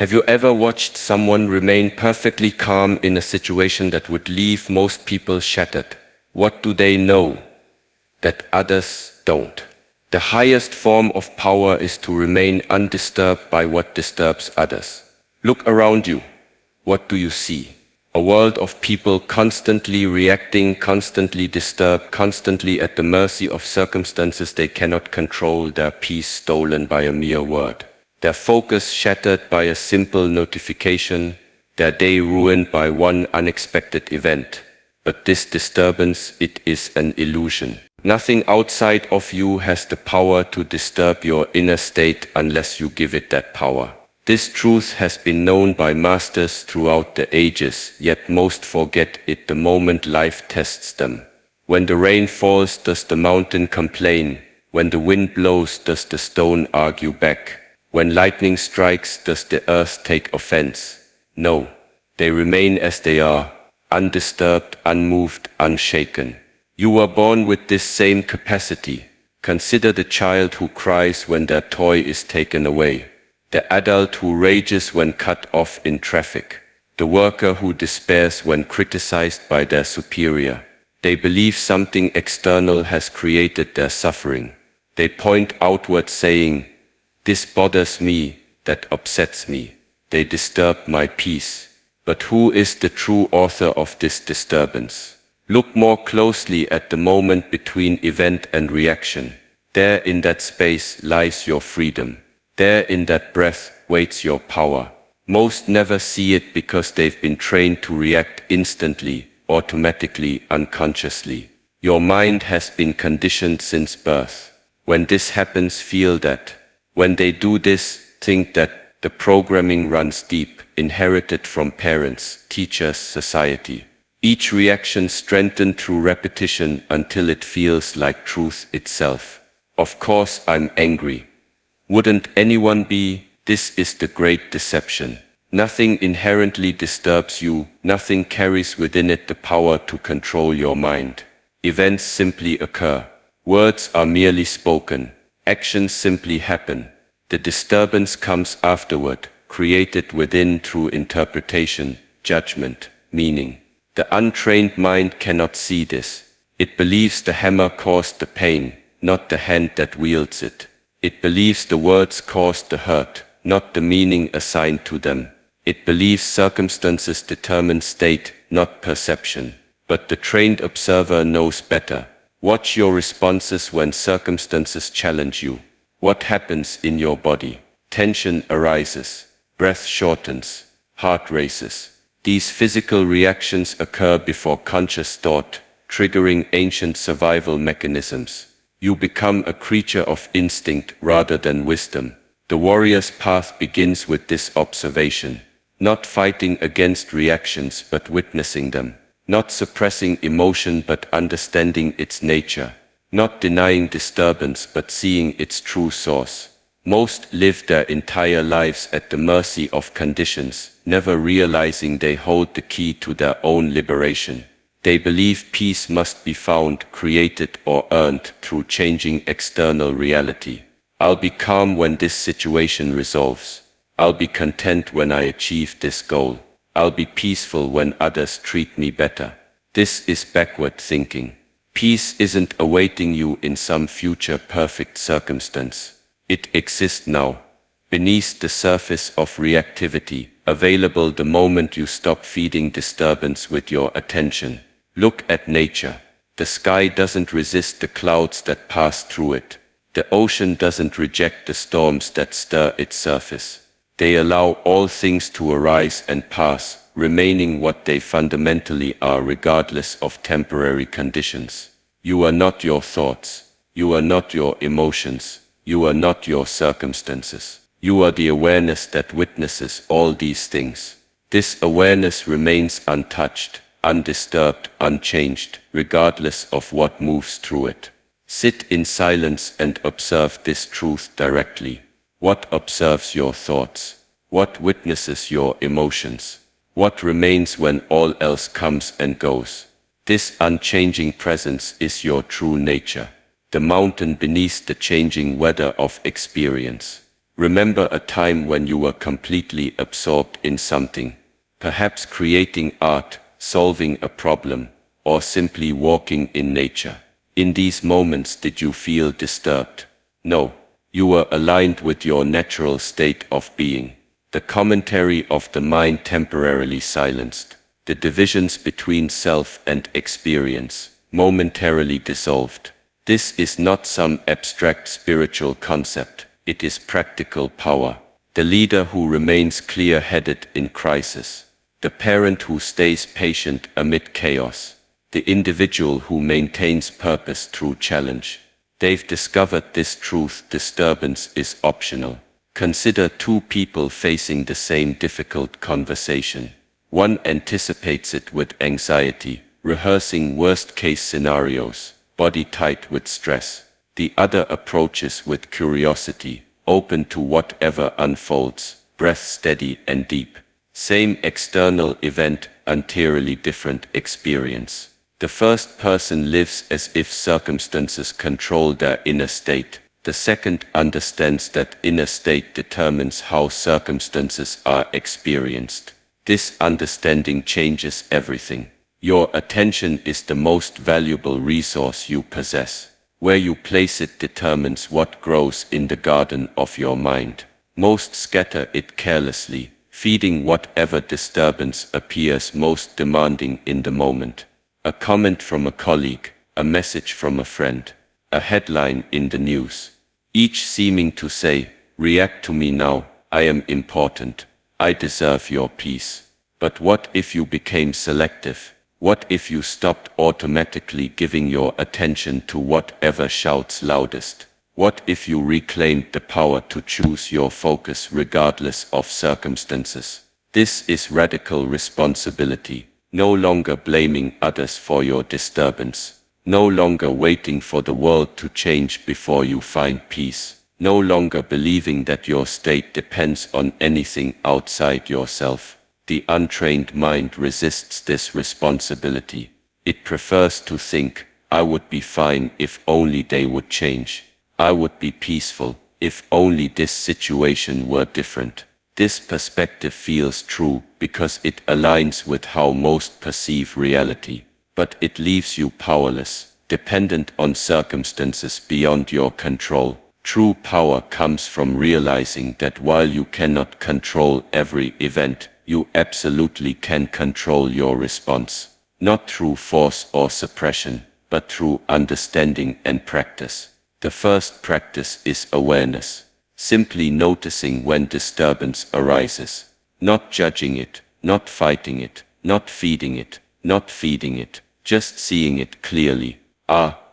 Have you ever watched someone remain perfectly calm in a situation that would leave most people shattered? What do they know that others don't? The highest form of power is to remain undisturbed by what disturbs others. Look around you. What do you see? A world of people constantly reacting, constantly disturbed, constantly at the mercy of circumstances they cannot control, their peace stolen by a mere word, their focus shattered by a simple notification, their day ruined by one unexpected event. But this disturbance, it is an illusion. Nothing outside of you has the power to disturb your inner state unless you give it that power. This truth has been known by masters throughout the ages, yet most forget it the moment life tests them. When the rain falls, does the mountain complain? When the wind blows, does the stone argue back? When lightning strikes, does the earth take offense? No, they remain as they are, undisturbed, unmoved, unshaken. You were born with this same capacity. Consider the child who cries when their toy is taken away, the adult who rages when cut off in traffic, the worker who despairs when criticized by their superior. They believe something external has created their suffering. They point outward saying, "This bothers me, that upsets me. They disturb my peace." But who is the true author of this disturbance? Look more closely at the moment between event and reaction. There in that space lies your freedom. There in that breath waits your power. Most never see it because they've been trained to react instantly, automatically, unconsciously. Your mind has been conditioned since birth. When this happens, feel that. When they do this, think that. The programming runs deep, inherited from parents, teachers, society. Each reaction strengthened through repetition until it feels like truth itself. Of course I'm angry. Wouldn't anyone be? This is the great deception. Nothing inherently disturbs you, nothing carries within it the power to control your mind. Events simply occur. Words are merely spoken. Actions simply happen. The disturbance comes afterward, created within through interpretation, judgment, meaning. The untrained mind cannot see this. It believes the hammer caused the pain, not the hand that wields it. It believes the words caused the hurt, not the meaning assigned to them. It believes circumstances determine state, not perception. But the trained observer knows better. Watch your responses when circumstances challenge you. What happens in your body? Tension arises, breath shortens, heart races. These physical reactions occur before conscious thought, triggering ancient survival mechanisms. You become a creature of instinct rather than wisdom. The warrior's path begins with this observation, not fighting against reactions but witnessing them, not suppressing emotion but understanding its nature. Not denying disturbance but seeing its true source. Most live their entire lives at the mercy of conditions, never realizing they hold the key to their own liberation. They believe peace must be found, created or earned through changing external reality. I'll be calm when this situation resolves. I'll be content when I achieve this goal. I'll be peaceful when others treat me better. This is backward thinking. Peace isn't awaiting you in some future perfect circumstance. It exists now, beneath the surface of reactivity, available the moment you stop feeding disturbance with your attention. Look at nature. The sky doesn't resist the clouds that pass through it. The ocean doesn't reject the storms that stir its surface. They allow all things to arise and pass, remaining what they fundamentally are regardless of temporary conditions. You are not your thoughts. You are not your emotions. You are not your circumstances. You are the awareness that witnesses all these things. This awareness remains untouched, undisturbed, unchanged, regardless of what moves through it. Sit in silence and observe this truth directly. What observes your thoughts? What witnesses your emotions? What remains when all else comes and goes? This unchanging presence is your true nature, the mountain beneath the changing weather of experience. Remember a time when you were completely absorbed in something, perhaps creating art, solving a problem, or simply walking in nature. In these moments, did you feel disturbed? No. You were aligned with your natural state of being. The commentary of the mind temporarily silenced. The divisions between self and experience momentarily dissolved. This is not some abstract spiritual concept. It is practical power. The leader who remains clear-headed in crisis. The parent who stays patient amid chaos. The individual who maintains purpose through challenge. They've discovered this truth: disturbance is optional. Consider two people facing the same difficult conversation. One anticipates it with anxiety, rehearsing worst-case scenarios, body tight with stress. The other approaches with curiosity, open to whatever unfolds, breath steady and deep. Same external event, entirely different experience. The first person lives as if circumstances control their inner state. The second understands that inner state determines how circumstances are experienced. This understanding changes everything. Your attention is the most valuable resource you possess. Where you place it determines what grows in the garden of your mind. Most scatter it carelessly, feeding whatever disturbance appears most demanding in the moment. A comment from a colleague, a message from a friend, a headline in the news. Each seeming to say, "React to me now, I am important, I deserve your peace." But what if you became selective? What if you stopped automatically giving your attention to whatever shouts loudest? What if you reclaimed the power to choose your focus regardless of circumstances? This is radical responsibility. No longer blaming others for your disturbance. No longer waiting for the world to change before you find peace. No longer believing that your state depends on anything outside yourself. The untrained mind resists this responsibility. It prefers to think, "I would be fine if only they would change. I would be peaceful if only this situation were different." This perspective feels true because it aligns with how most perceive reality, but it leaves you powerless, dependent on circumstances beyond your control. True power comes from realizing that while you cannot control every event, you absolutely can control your response, not through force or suppression, but through understanding and practice. The first practice is awareness. Simply noticing when disturbance arises, not judging it, not fighting it, not feeding it, just seeing it clearly.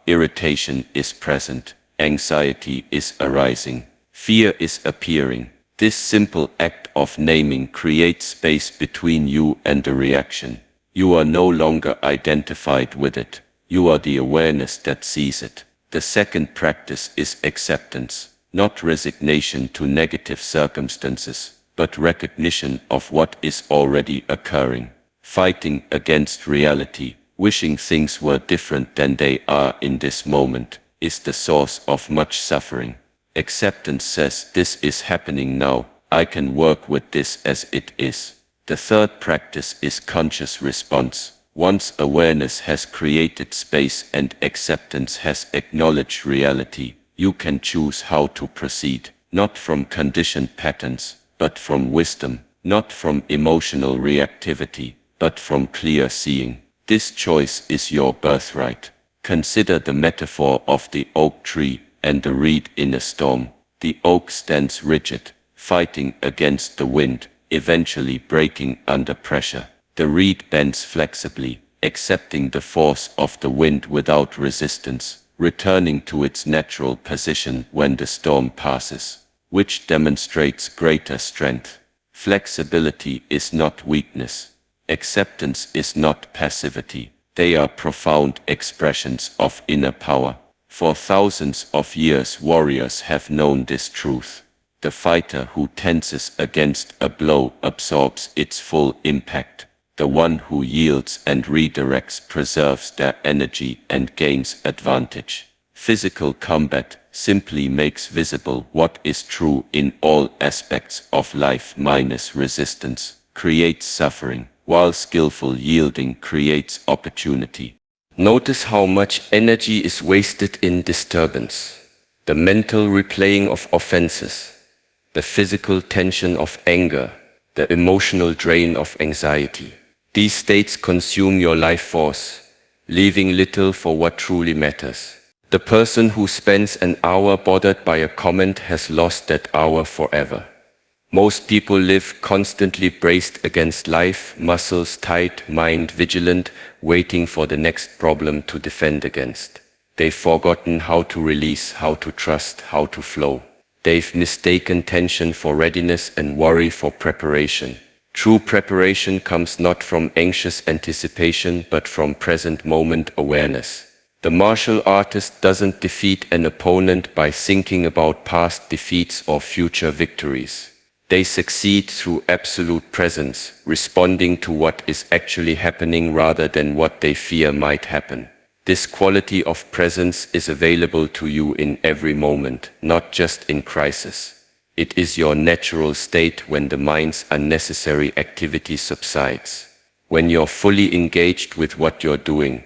Irritation is present, anxiety is arising, fear is appearing. This simple act of naming creates space between you and the reaction. You are no longer identified with it, you are the awareness that sees it. The second practice is acceptance. Not resignation to negative circumstances, but recognition of what is already occurring. Fighting against reality, wishing things were different than they are in this moment, is the source of much suffering. Acceptance says, "This is happening now, I can work with this as it is." The third practice is conscious response. Once awareness has created space and acceptance has acknowledged reality, you can choose how to proceed, not from conditioned patterns, but from wisdom, not from emotional reactivity, but from clear seeing. This choice is your birthright. Consider the metaphor of the oak tree and the reed in a storm. The oak stands rigid, fighting against the wind, eventually breaking under pressure. The reed bends flexibly, accepting the force of the wind without resistance, returning to its natural position when the storm passes, which demonstrates greater strength. Flexibility is not weakness. Acceptance is not passivity. They are profound expressions of inner power. For thousands of years, warriors have known this truth. The fighter who tenses against a blow absorbs its full impact. The one who yields and redirects preserves their energy and gains advantage. Physical combat, simply makes visible what is true in all aspects of life minus resistance, creates suffering, while skillful yielding creates opportunity. Notice how much energy is wasted in disturbance, the mental replaying of offenses, the physical tension of anger, the emotional drain of anxiety. These states consume your life force, leaving little for what truly matters. The person who spends an hour bothered by a comment has lost that hour forever. Most people live constantly braced against life, muscles tight, mind vigilant, waiting for the next problem to defend against. They've forgotten how to release, how to trust, how to flow. They've mistaken tension for readiness and worry for preparation. True preparation comes not from anxious anticipation but from present moment awareness. The martial artist doesn't defeat an opponent by thinking about past defeats or future victories. They succeed through absolute presence, responding to what is actually happening rather than what they fear might happen. This quality of presence is available to you in every moment, not just in crisis. It is your natural state when the mind's unnecessary activity subsides. When you're fully engaged with what you're doing,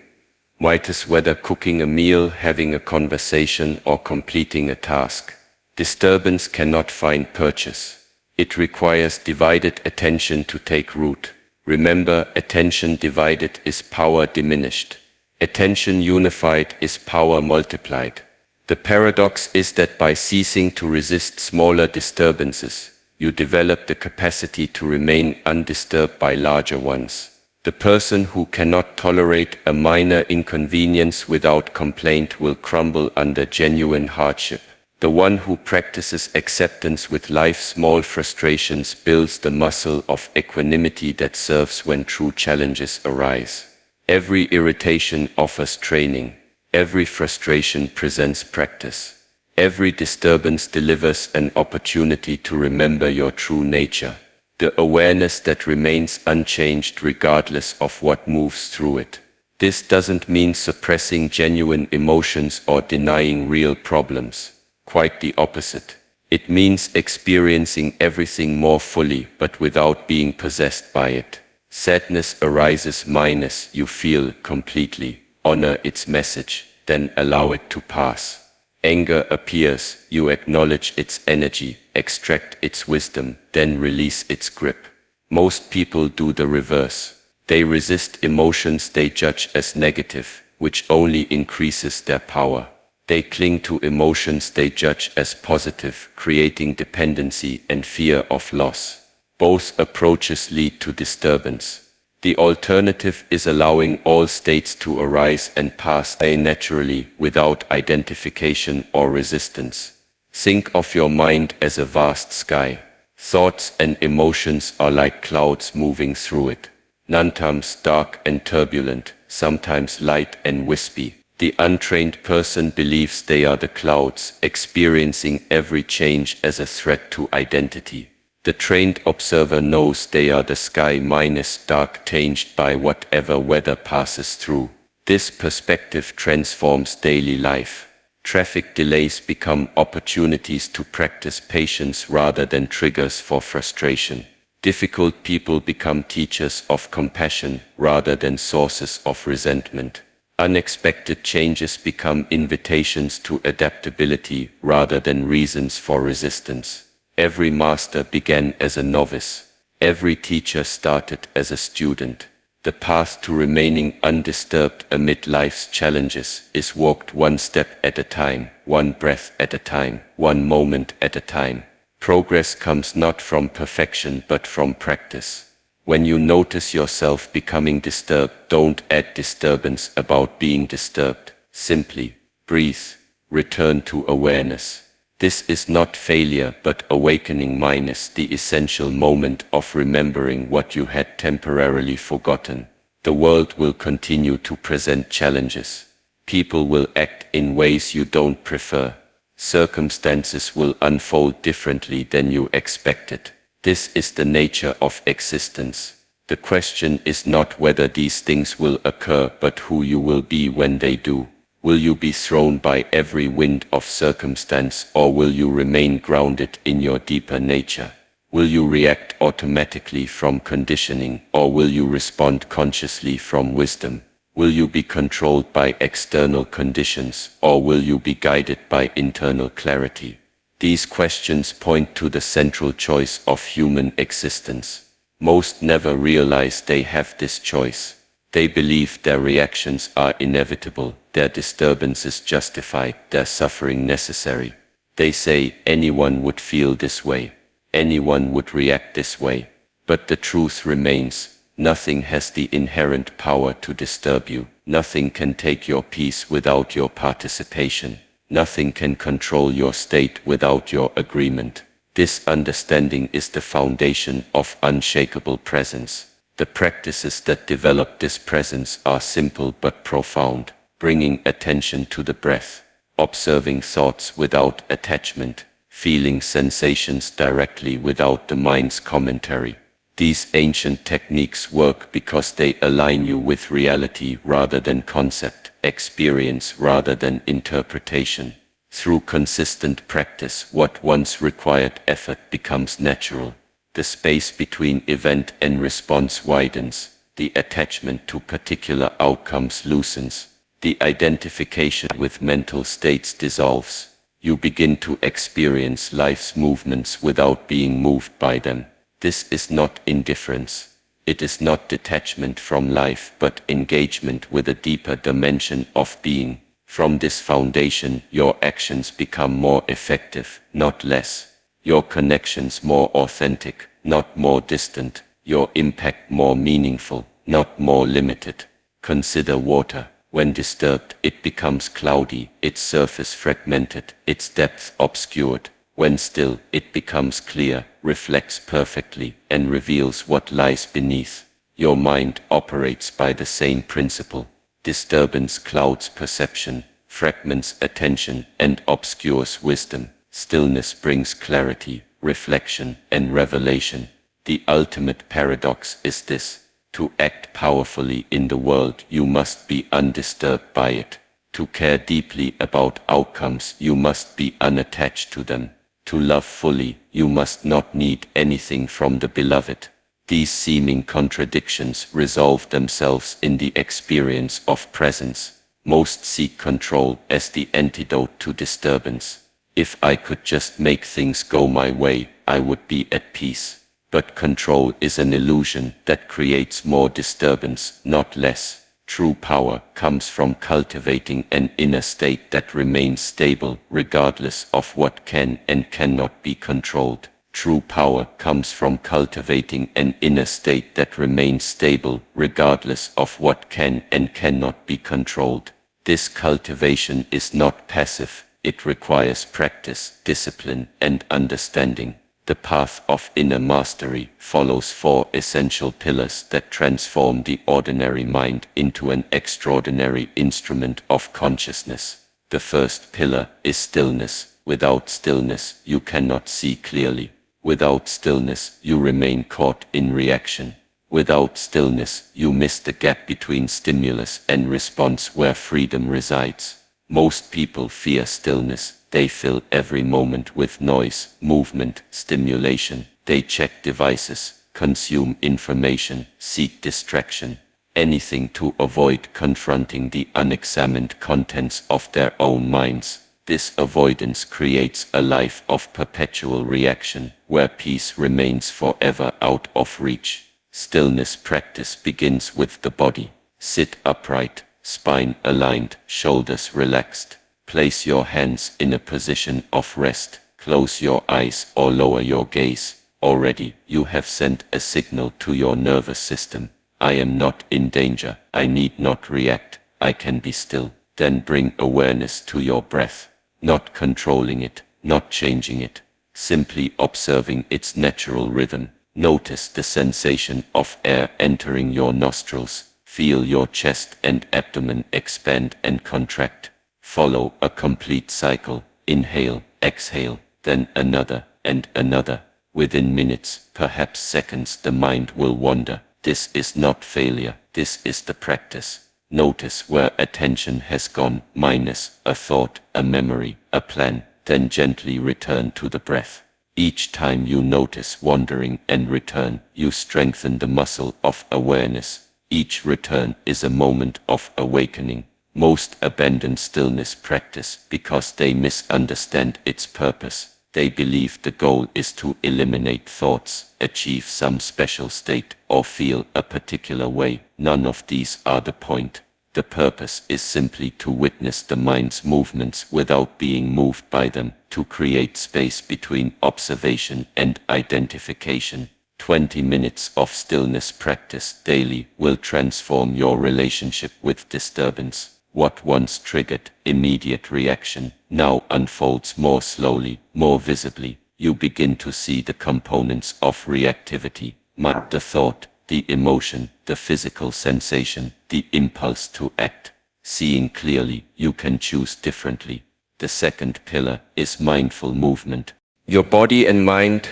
might as whether cooking a meal, having a conversation, or completing a task. Disturbance cannot find purchase. It requires divided attention to take root. Remember, attention divided is power diminished. Attention unified is power multiplied. The paradox is that by ceasing to resist smaller disturbances, you develop the capacity to remain undisturbed by larger ones. The person who cannot tolerate a minor inconvenience without complaint will crumble under genuine hardship. The one who practices acceptance with life's small frustrations builds the muscle of equanimity that serves when true challenges arise. Every irritation offers training. Every frustration presents practice. Every disturbance delivers an opportunity to remember your true nature. The awareness that remains unchanged regardless of what moves through it. This doesn't mean suppressing genuine emotions or denying real problems. Quite the opposite. It means experiencing everything more fully but without being possessed by it. Sadness arises minus you feel completely. Honor its message, then allow it to pass. Anger appears, you acknowledge its energy, extract its wisdom, then release its grip. Most people do the reverse. They resist emotions they judge as negative, which only increases their power. They cling to emotions they judge as positive, creating dependency and fear of loss. Both approaches lead to disturbance. The alternative is allowing all states to arise and pass naturally without identification or resistance. Think of your mind as a vast sky. Thoughts and emotions are like clouds moving through it. Sometimes dark and turbulent, sometimes light and wispy. The untrained person believes they are the clouds, experiencing every change as a threat to identity. The trained observer knows they are the sky minus dark tinged by whatever weather passes through. This perspective transforms daily life. Traffic delays become opportunities to practice patience rather than triggers for frustration. Difficult people become teachers of compassion rather than sources of resentment. Unexpected changes become invitations to adaptability rather than reasons for resistance. Every master began as a novice. Every teacher started as a student. The path to remaining undisturbed amid life's challenges is walked one step at a time, one breath at a time, one moment at a time. Progress comes not from perfection but from practice. When you notice yourself becoming disturbed, don't add disturbance about being disturbed. Simply breathe, return to awareness. This is not failure but awakening minus the essential moment of remembering what you had temporarily forgotten. The world will continue to present challenges. People will act in ways you don't prefer. Circumstances will unfold differently than you expected. This is the nature of existence. The question is not whether these things will occur but who you will be when they do. Will you be thrown by every wind of circumstance, or will you remain grounded in your deeper nature? Will you react automatically from conditioning, or will you respond consciously from wisdom? Will you be controlled by external conditions, or will you be guided by internal clarity? These questions point to the central choice of human existence. Most never realize they have this choice. They believe their reactions are inevitable, their disturbances justified, their suffering necessary. They say anyone would feel this way, anyone would react this way. But the truth remains, nothing has the inherent power to disturb you. Nothing can take your peace without your participation. Nothing can control your state without your agreement. This understanding is the foundation of unshakable presence. The practices that develop this presence are simple but profound, bringing attention to the breath, observing thoughts without attachment, feeling sensations directly without the mind's commentary. These ancient techniques work because they align you with reality rather than concept, experience rather than interpretation. Through consistent practice, what once required effort becomes natural. The space between event and response widens. The attachment to particular outcomes loosens. The identification with mental states dissolves. You begin to experience life's movements without being moved by them. This is not indifference. It is not detachment from life, but engagement with a deeper dimension of being. From this foundation, your actions become more effective, not less. Your connections more authentic, not more distant. Your impact more meaningful, not more limited. Consider water. When disturbed, it becomes cloudy, its surface fragmented, its depth obscured. When still, it becomes clear, reflects perfectly, and reveals what lies beneath. Your mind operates by the same principle. Disturbance clouds perception, fragments attention, and obscures wisdom. Stillness brings clarity, reflection, and revelation. The ultimate paradox is this. To act powerfully in the world, you must be undisturbed by it. To care deeply about outcomes, you must be unattached to them. To love fully, you must not need anything from the beloved. These seeming contradictions resolve themselves in the experience of presence. Most seek control as the antidote to disturbance. If I could just make things go my way, I would be at peace. But control is an illusion that creates more disturbance, not less. True power comes from cultivating an inner state that remains stable, regardless of what can and cannot be controlled. True power comes from cultivating an inner state that remains stable, regardless of what can and cannot be controlled. This cultivation is not passive. It requires practice, discipline, and understanding. The path of inner mastery follows 4 essential pillars that transform the ordinary mind into an extraordinary instrument of consciousness. The first pillar is stillness. Without stillness, you cannot see clearly. Without stillness, you remain caught in reaction. Without stillness, you miss the gap between stimulus and response where freedom resides. Most people fear stillness. They fill every moment with noise, movement, stimulation. They check devices, consume information, seek distraction, anything to avoid confronting the unexamined contents of their own minds. This avoidance creates a life of perpetual reaction, where peace remains forever out of reach. Stillness practice begins with the body. Sit upright, spine aligned, shoulders relaxed. Place your hands in a position of rest. Close your eyes or lower your gaze. Already, you have sent a signal to your nervous system. I am not in danger. I need not react. I can be still. Then bring awareness to your breath. Not controlling it, not changing it. Simply observing its natural rhythm. Notice the sensation of air entering your nostrils. Feel your chest and abdomen expand and contract. Follow a complete cycle. Inhale, exhale, then another and another. Within minutes, perhaps seconds, the mind will wander. This is not failure. This is the practice. Notice where attention has gone, minus a thought, a memory, a plan, then gently return to the breath. Each time you notice wandering and return, you strengthen the muscle of awareness. Each return is a moment of awakening. Most abandon stillness practice because they misunderstand its purpose. They believe the goal is to eliminate thoughts, achieve some special state, or feel a particular way. None of these are the point. The purpose is simply to witness the mind's movements without being moved by them, to create space between observation and identification. 20 minutes of stillness practice daily will transform your relationship with disturbance. What once triggered immediate reaction now unfolds more slowly, more visibly. You begin to see the components of reactivity, the thought, the emotion, the physical sensation, the impulse to act. Seeing clearly, you can choose differently. The second pillar is mindful movement. Your body and mind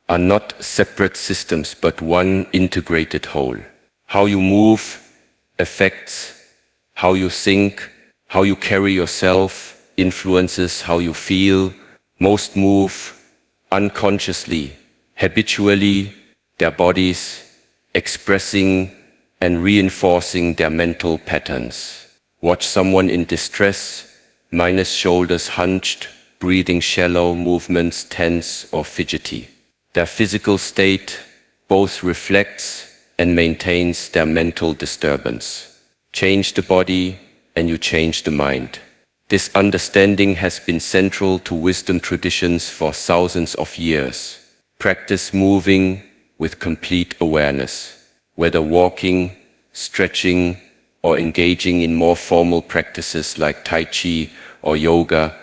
are not separate systems, but one integrated whole. How you move affects how you think, how you carry yourself, influences how you feel. Most move unconsciously, habitually, their bodies, expressing and reinforcing their mental patterns. Watch someone in distress, minus shoulders hunched, breathing shallow, movements tense or fidgety. Their physical state both reflects and maintains their mental disturbance. Change the body and you change the mind. This understanding has been central to wisdom traditions for thousands of years. Practice moving with complete awareness, whether walking, stretching, or engaging in more formal practices like Tai Chi or yoga.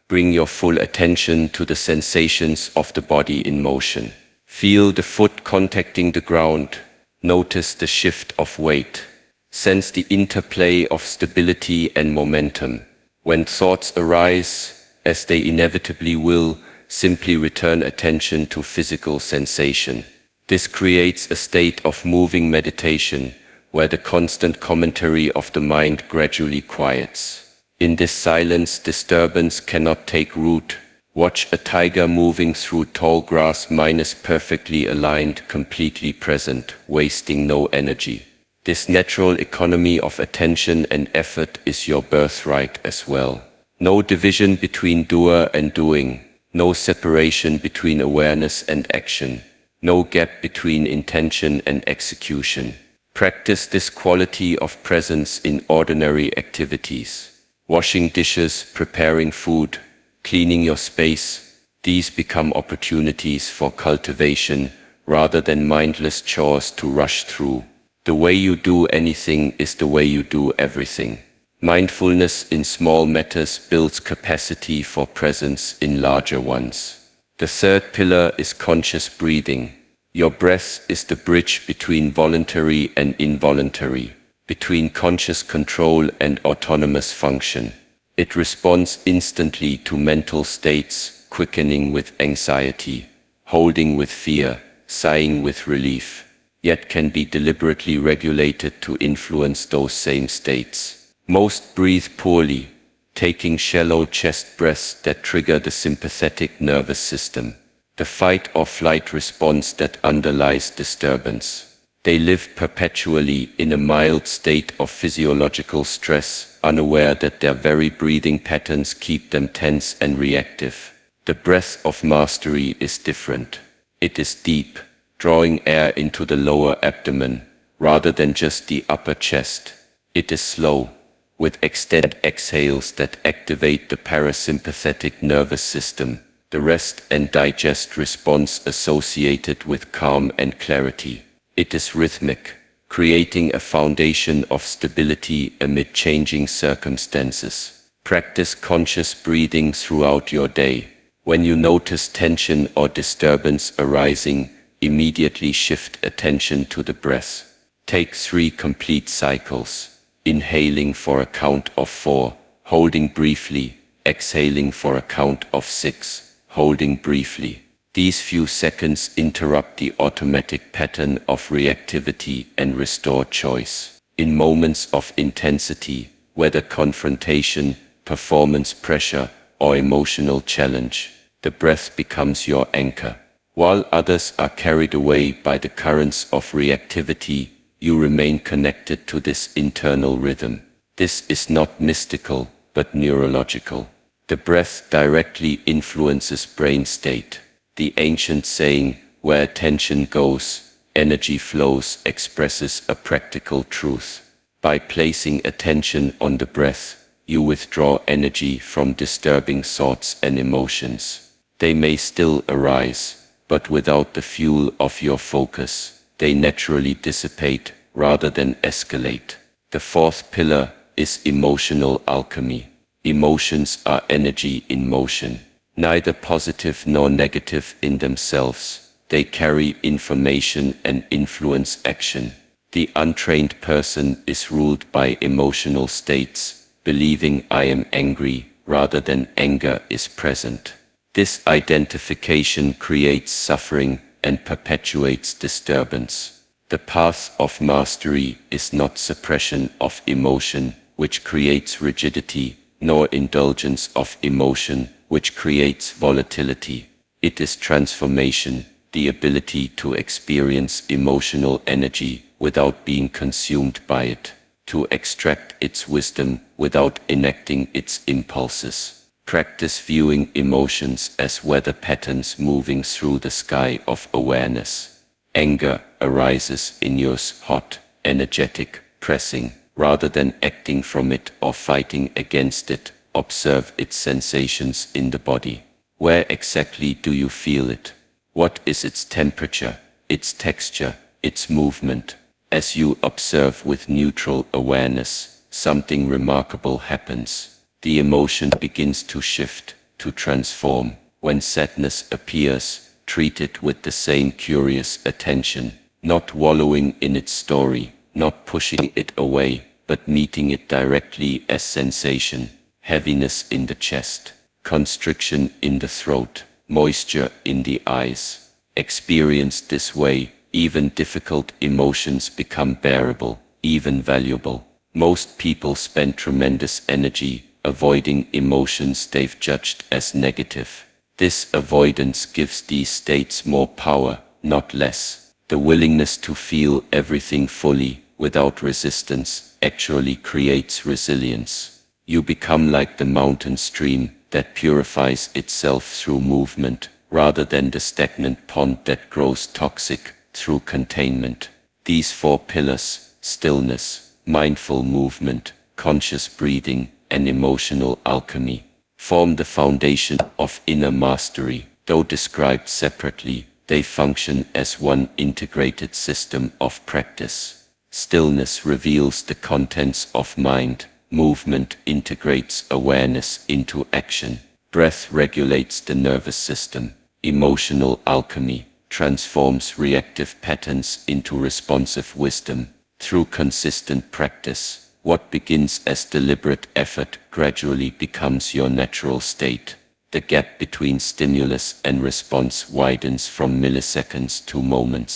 Bring your full attention to the sensations of the body in motion. Feel the foot contacting the ground. Notice the shift of weight. Sense the interplay of stability and momentum. When thoughts arise, as they inevitably will, simply return attention to physical sensation. This creates a state of moving meditation, where the constant commentary of the mind gradually quiets. In this silence, disturbance cannot take root. Watch a tiger moving through tall grass, minus perfectly aligned, completely present, wasting no energy. This natural economy of attention and effort is your birthright as well. No division between doer and doing, no separation between awareness and action, no gap between intention and execution. Practice this quality of presence in ordinary activities. Washing dishes, preparing food, cleaning your space. These become opportunities for cultivation rather than mindless chores to rush through. The way you do anything is the way you do everything. Mindfulness in small matters builds capacity for presence in larger ones. The third pillar is conscious breathing. Your breath is the bridge between voluntary and involuntary, between conscious control and autonomous function. It responds instantly to mental states, quickening with anxiety, holding with fear, sighing with relief, yet can be deliberately regulated to influence those same states. Most breathe poorly, taking shallow chest breaths that trigger the sympathetic nervous system, the fight or flight response that underlies disturbance. They live perpetually in a mild state of physiological stress, unaware that their very breathing patterns keep them tense and reactive. The breath of mastery is different. It is deep, drawing air into the lower abdomen, rather than just the upper chest. It is slow, with extended exhales that activate the parasympathetic nervous system, the rest and digest response associated with calm and clarity. It is rhythmic, creating a foundation of stability amid changing circumstances. Practice conscious breathing throughout your day. When you notice tension or disturbance arising, immediately shift attention to the breath. Take 3 complete cycles, inhaling for a count of 4, holding briefly, exhaling for a count of 6, holding briefly. These few seconds interrupt the automatic pattern of reactivity and restore choice. In moments of intensity, whether confrontation, performance pressure, or emotional challenge, the breath becomes your anchor. While others are carried away by the currents of reactivity, you remain connected to this internal rhythm. This is not mystical, but neurological. The breath directly influences brain state. The ancient saying, "Where attention goes, energy flows," expresses a practical truth. By placing attention on the breath, you withdraw energy from disturbing thoughts and emotions. They may still arise, but without the fuel of your focus, they naturally dissipate rather than escalate. The fourth pillar is emotional alchemy. Emotions are energy in motion, neither positive nor negative in themselves. They carry information and influence action. The untrained person is ruled by emotional states, believing "I am angry" rather than anger is present. This identification creates suffering and perpetuates disturbance. The path of mastery is not suppression of emotion, which creates rigidity, nor indulgence of emotion, which creates volatility. It is transformation, the ability to experience emotional energy without being consumed by it, to extract its wisdom without enacting its impulses. Practice viewing emotions as weather patterns moving through the sky of awareness. Anger arises in yours hot, energetic, pressing. Rather than acting from it or fighting against it, observe its sensations in the body. Where exactly do you feel it? What is its temperature, its texture, its movement? As you observe with neutral awareness, something remarkable happens. The emotion begins to shift, to transform. When sadness appears, treat it with the same curious attention, not wallowing in its story, not pushing it away, but meeting it directly as sensation. Heaviness in the chest, constriction in the throat, moisture in the eyes. Experienced this way, even difficult emotions become bearable, even valuable. Most people spend tremendous energy avoiding emotions they've judged as negative. This avoidance gives these states more power, not less. The willingness to feel everything fully, without resistance, actually creates resilience. You become like the mountain stream that purifies itself through movement, rather than the stagnant pond that grows toxic through containment. These four pillars, stillness, mindful movement, conscious breathing, and emotional alchemy, form the foundation of inner mastery. Though described separately, they function as one integrated system of practice. Stillness reveals the contents of mind. Movement integrates awareness into action. Breath regulates the nervous system. Emotional alchemy transforms reactive patterns into responsive wisdom. Through consistent practice, what begins as deliberate effort gradually becomes your natural state. The gap between stimulus and response widens from milliseconds to moments.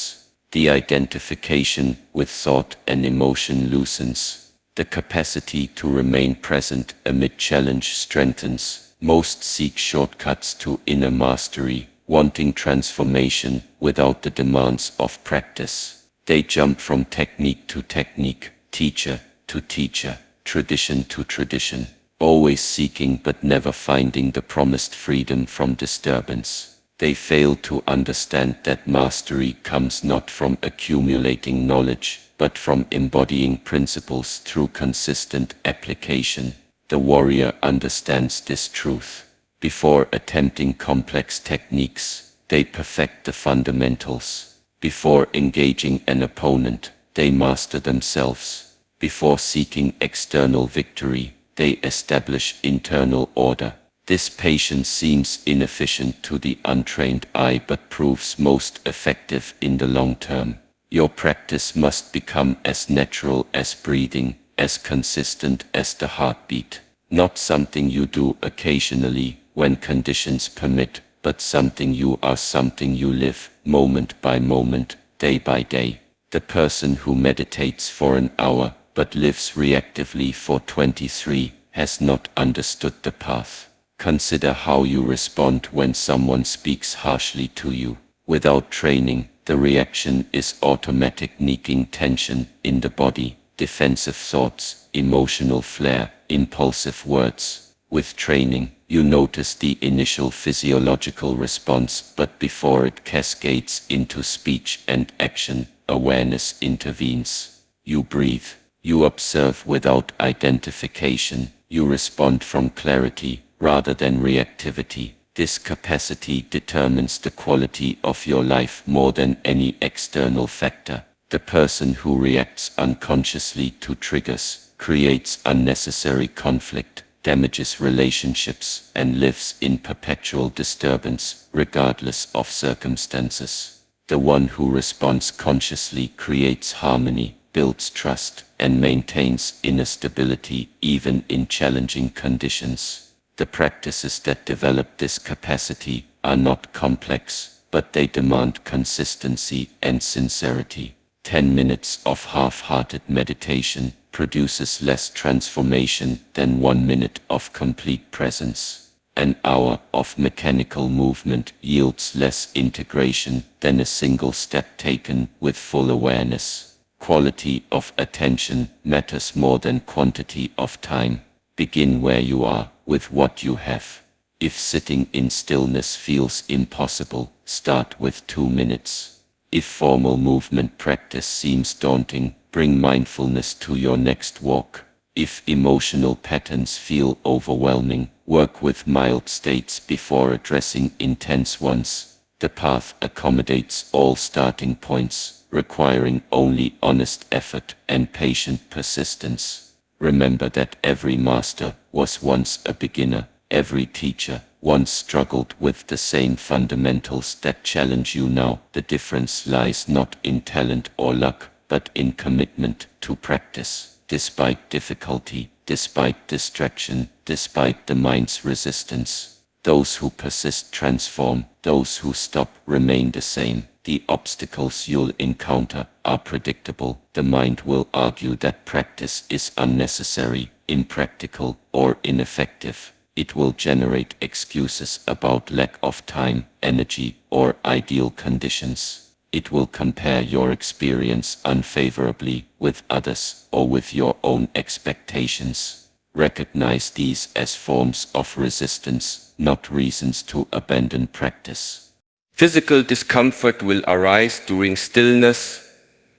The identification with thought and emotion loosens. The capacity to remain present amid challenge strengthens. Most seek shortcuts to inner mastery, wanting transformation without the demands of practice. They jump from technique to technique, teacher to teacher, tradition to tradition, always seeking but never finding the promised freedom from disturbance. They fail to understand that mastery comes not from accumulating knowledge, but from embodying principles through consistent application. The warrior understands this truth. Before attempting complex techniques, they perfect the fundamentals. Before engaging an opponent, they master themselves. Before seeking external victory, they establish internal order. This patience seems inefficient to the untrained eye but proves most effective in the long term. Your practice must become as natural as breathing, as consistent as the heartbeat. Not something you do occasionally, when conditions permit, but something you are, something you live, moment by moment, day by day. The person who meditates for an hour but lives reactively for 23, has not understood the path. Consider how you respond when someone speaks harshly to you. Without training, the reaction is automatic, neaking tension in the body, defensive thoughts, emotional flare, impulsive words. With training, you notice the initial physiological response, but before it cascades into speech and action, awareness intervenes. You breathe, you observe without identification, you respond from clarity rather than reactivity. This capacity determines the quality of your life more than any external factor. The person who reacts unconsciously to triggers creates unnecessary conflict, damages relationships, and lives in perpetual disturbance, regardless of circumstances. The one who responds consciously creates harmony, builds trust, and maintains inner stability even in challenging conditions. The practices that develop this capacity are not complex, but they demand consistency and sincerity. 10 minutes of half-hearted meditation produces less transformation than 1 minute of complete presence. An hour of mechanical movement yields less integration than a single step taken with full awareness. Quality of attention matters more than quantity of time. Begin where you are, with what you have. If sitting in stillness feels impossible, start with 2 minutes. If formal movement practice seems daunting, bring mindfulness to your next walk. If emotional patterns feel overwhelming, work with mild states before addressing intense ones. The path accommodates all starting points, requiring only honest effort and patient persistence. Remember that every master was once a beginner, every teacher once struggled with the same fundamentals that challenge you now. The difference lies not in talent or luck, but in commitment to practice, despite difficulty, despite distraction, despite the mind's resistance. Those who persist transform, those who stop remain the same. The obstacles you'll encounter are predictable. The mind will argue that practice is unnecessary, impractical, or ineffective. It will generate excuses about lack of time, energy, or ideal conditions. It will compare your experience unfavorably with others or with your own expectations. Recognize these as forms of resistance, not reasons to abandon practice. Physical discomfort will arise during stillness,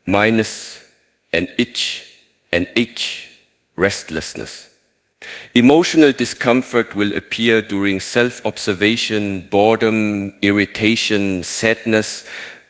minus, an itch, restlessness. Emotional discomfort will appear during self-observation, boredom, irritation, sadness.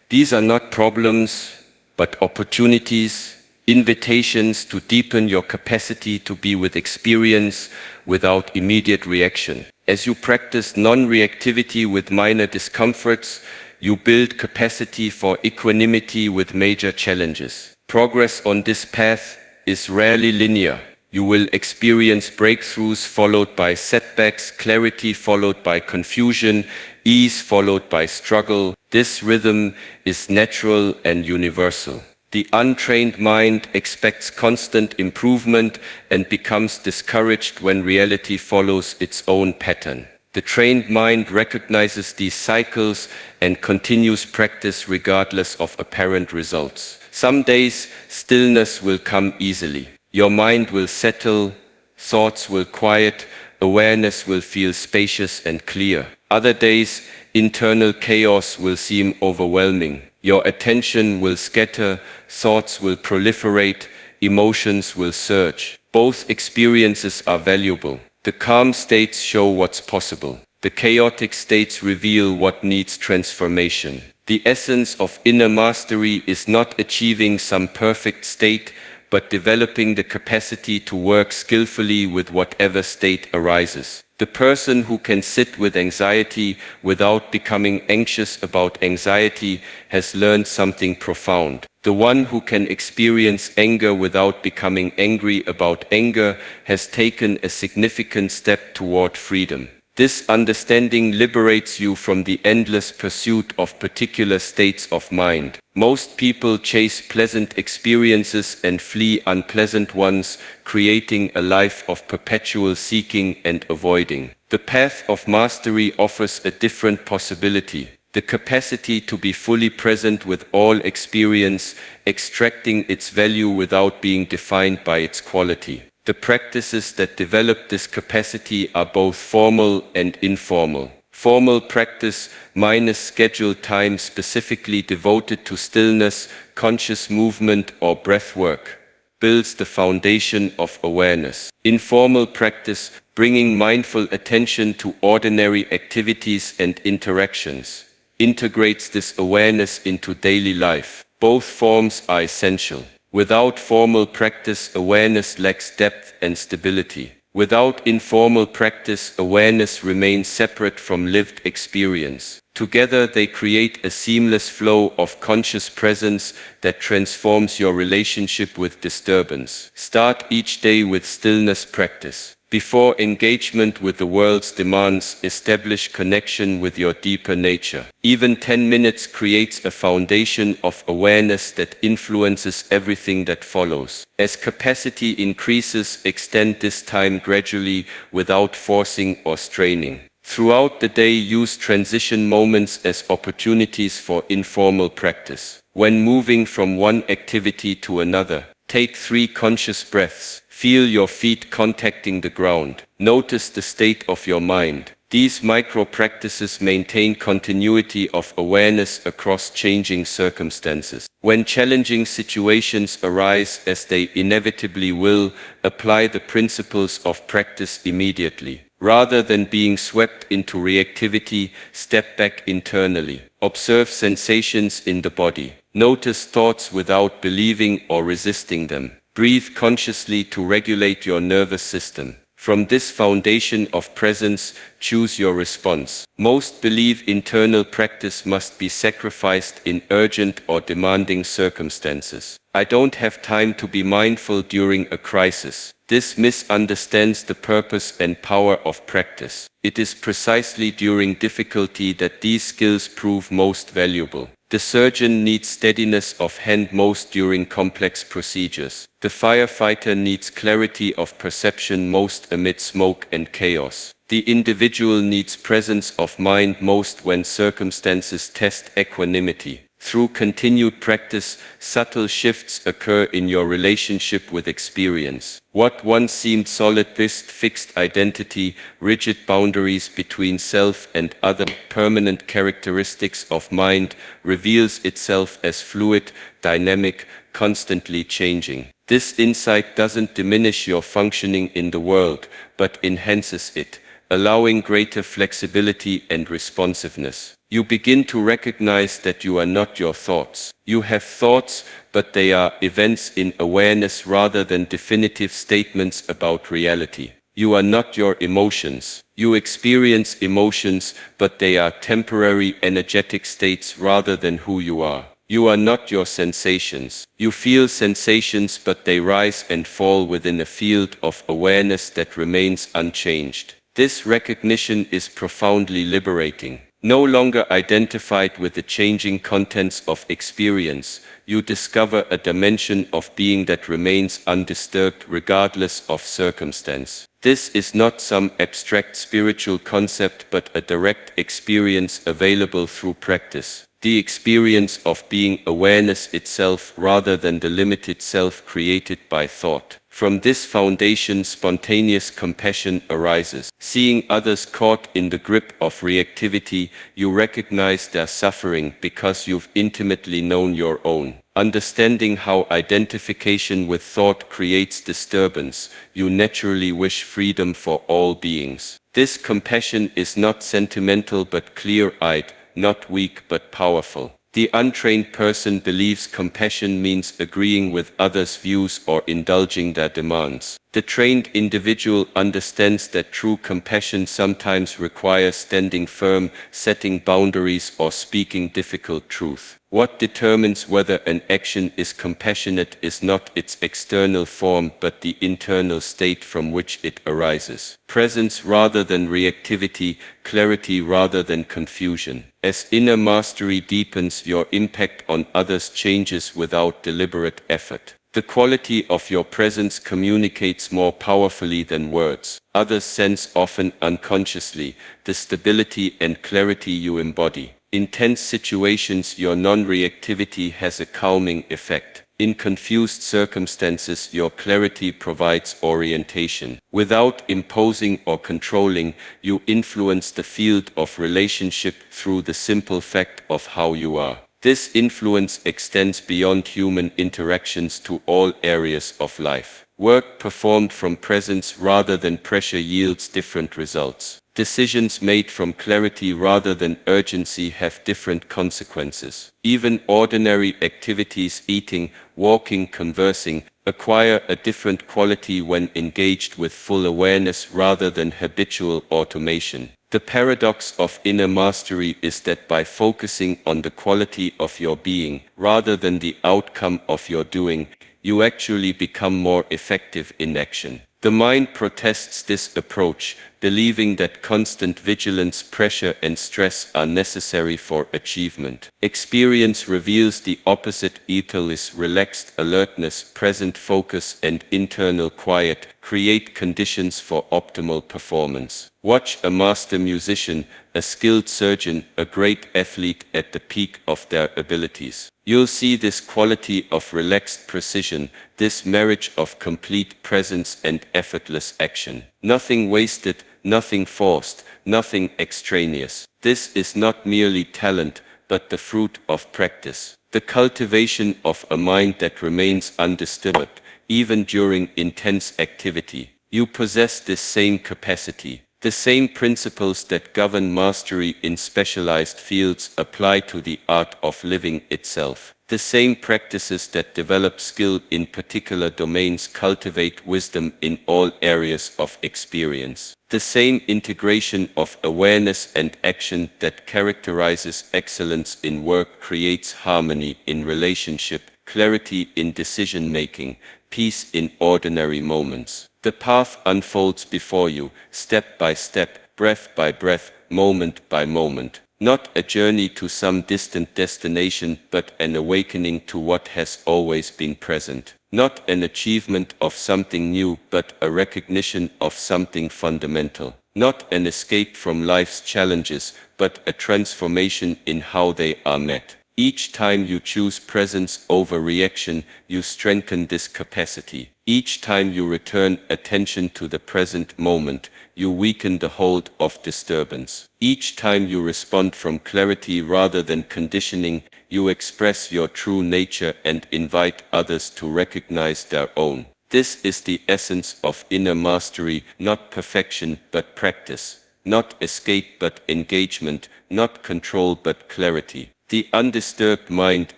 These are not problems, but opportunities, invitations to deepen your capacity to be with experience without immediate reaction. As you practice non-reactivity with minor discomforts, you build capacity for equanimity with major challenges. Progress on this path is rarely linear. You will experience breakthroughs followed by setbacks, clarity followed by confusion, ease followed by struggle. This rhythm is natural and universal. The untrained mind expects constant improvement and becomes discouraged when reality follows its own pattern. The trained mind recognizes these cycles and continues practice regardless of apparent results. Some days, stillness will come easily. Your mind will settle, thoughts will quiet, awareness will feel spacious and clear. Other days, internal chaos will seem overwhelming. Your attention will scatter, thoughts will proliferate, emotions will surge. Both experiences are valuable. The calm states show what's possible. The chaotic states reveal what needs transformation. The essence of inner mastery is not achieving some perfect state, but developing the capacity to work skillfully with whatever state arises. The person who can sit with anxiety without becoming anxious about anxiety has learned something profound. The one who can experience anger without becoming angry about anger has taken a significant step toward freedom. This understanding liberates you from the endless pursuit of particular states of mind. Most people chase pleasant experiences and flee unpleasant ones, creating a life of perpetual seeking and avoiding. The path of mastery offers a different possibility: the capacity to be fully present with all experience, extracting its value without being defined by its quality. The practices that develop this capacity are both formal and informal. Formal practice, minus scheduled time specifically devoted to stillness, conscious movement, or breath work, builds the foundation of awareness. Informal practice, bringing mindful attention to ordinary activities and interactions, integrates this awareness into daily life. Both forms are essential. Without formal practice, awareness lacks depth and stability. Without informal practice, awareness remains separate from lived experience. Together they create a seamless flow of conscious presence that transforms your relationship with disturbance. Start each day with stillness practice. Before engagement with the world's demands, establish connection with your deeper nature. Even 10 minutes creates a foundation of awareness that influences everything that follows. As capacity increases, extend this time gradually without forcing or straining. Throughout the day, use transition moments as opportunities for informal practice. When moving from one activity to another, take 3 conscious breaths. Feel your feet contacting the ground. Notice the state of your mind. These micro-practices maintain continuity of awareness across changing circumstances. When challenging situations arise, as they inevitably will, apply the principles of practice immediately. Rather than being swept into reactivity, step back internally. Observe sensations in the body. Notice thoughts without believing or resisting them. Breathe consciously to regulate your nervous system. From this foundation of presence, choose your response. Most believe internal practice must be sacrificed in urgent or demanding circumstances. I don't have time to be mindful during a crisis. This misunderstands the purpose and power of practice. It is precisely during difficulty that these skills prove most valuable. The surgeon needs steadiness of hand most during complex procedures. The firefighter needs clarity of perception most amid smoke and chaos. The individual needs presence of mind most when circumstances test equanimity. Through continued practice, subtle shifts occur in your relationship with experience. What once seemed solid, fixed identity, rigid boundaries between self and other permanent characteristics of mind, reveals itself as fluid, dynamic, constantly changing. This insight doesn't diminish your functioning in the world, but enhances it, allowing greater flexibility and responsiveness. You begin to recognize that you are not your thoughts. You have thoughts, but they are events in awareness rather than definitive statements about reality. You are not your emotions. You experience emotions, but they are temporary energetic states rather than who you are. You are not your sensations. You feel sensations, but they rise and fall within a field of awareness that remains unchanged. This recognition is profoundly liberating. No longer identified with the changing contents of experience, you discover a dimension of being that remains undisturbed regardless of circumstance. This is not some abstract spiritual concept, but a direct experience available through practice. The experience of being awareness itself rather than the limited self created by thought. From this foundation, spontaneous compassion arises. Seeing others caught in the grip of reactivity, you recognize their suffering because you've intimately known your own. Understanding how identification with thought creates disturbance, you naturally wish freedom for all beings. This compassion is not sentimental but clear-eyed, not weak but powerful. The untrained person believes compassion means agreeing with others' views or indulging their demands. The trained individual understands that true compassion sometimes requires standing firm, setting boundaries, or speaking difficult truth. What determines whether an action is compassionate is not its external form but the internal state from which it arises. Presence rather than reactivity, clarity rather than confusion. As inner mastery deepens, your impact on others changes without deliberate effort. The quality of your presence communicates more powerfully than words. Others sense, often unconsciously, the stability and clarity you embody. In tense situations, your non-reactivity has a calming effect. In confused circumstances, your clarity provides orientation. Without imposing or controlling, you influence the field of relationship through the simple fact of how you are. This influence extends beyond human interactions to all areas of life. Work performed from presence rather than pressure yields different results. Decisions made from clarity rather than urgency have different consequences. Even ordinary activities, eating, walking, conversing, acquire a different quality when engaged with full awareness rather than habitual automation. The paradox of inner mastery is that by focusing on the quality of your being rather than the outcome of your doing, you actually become more effective in action. The mind protests this approach, believing that constant vigilance, pressure, and stress are necessary for achievement. Experience reveals the opposite. Ethos, relaxed alertness, present focus, and internal quiet create conditions for optimal performance. Watch a master musician, a skilled surgeon, a great athlete at the peak of their abilities. You'll see this quality of relaxed precision, this marriage of complete presence and effortless action. Nothing wasted, nothing forced, nothing extraneous. This is not merely talent, but the fruit of practice. The cultivation of a mind that remains undisturbed, even during intense activity. You possess this same capacity. The same principles that govern mastery in specialized fields apply to the art of living itself. The same practices that develop skill in particular domains cultivate wisdom in all areas of experience. The same integration of awareness and action that characterizes excellence in work creates harmony in relationship, clarity in decision-making, peace in ordinary moments. The path unfolds before you, step by step, breath by breath, moment by moment. Not a journey to some distant destination, but an awakening to what has always been present. Not an achievement of something new, but a recognition of something fundamental. Not an escape from life's challenges, but a transformation in how they are met. Each time you choose presence over reaction, you strengthen this capacity. Each time you return attention to the present moment, you weaken the hold of disturbance. Each time you respond from clarity rather than conditioning, you express your true nature and invite others to recognize their own. This is the essence of inner mastery, not perfection but practice, not escape but engagement, not control but clarity. The undisturbed mind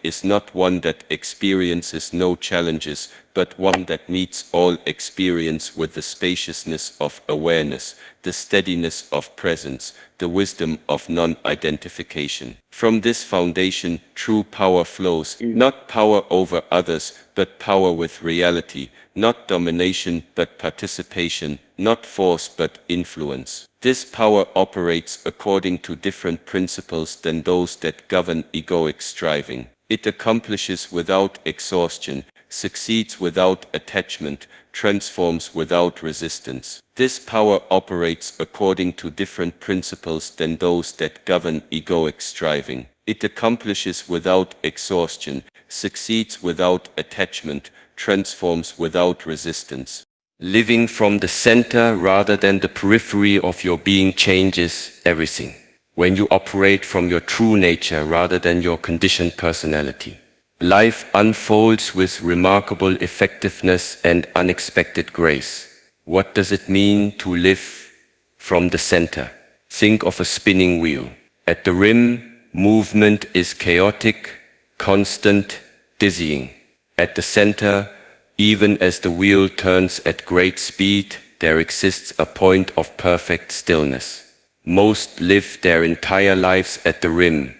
is not one that experiences no challenges, but one that meets all experience with the spaciousness of awareness, the steadiness of presence, the wisdom of non-identification. From this foundation, true power flows, not power over others, but power with reality, not domination but participation, not force but influence. This power operates according to different principles than those that govern egoic striving. It accomplishes without exhaustion, succeeds without attachment, transforms without resistance. This power operates according to different principles than those that govern egoic striving. It accomplishes without exhaustion, succeeds without attachment, transforms without resistance. Living from the center rather than the periphery of your being changes everything. When you operate from your true nature rather than your conditioned personality, life unfolds with remarkable effectiveness and unexpected grace. What does it mean to live from the center? Think of a spinning wheel. At the rim, movement is chaotic, constant, dizzying. At the center, Even as the wheel turns at great speed, there exists a point of perfect stillness. Most live their entire lives at the rim,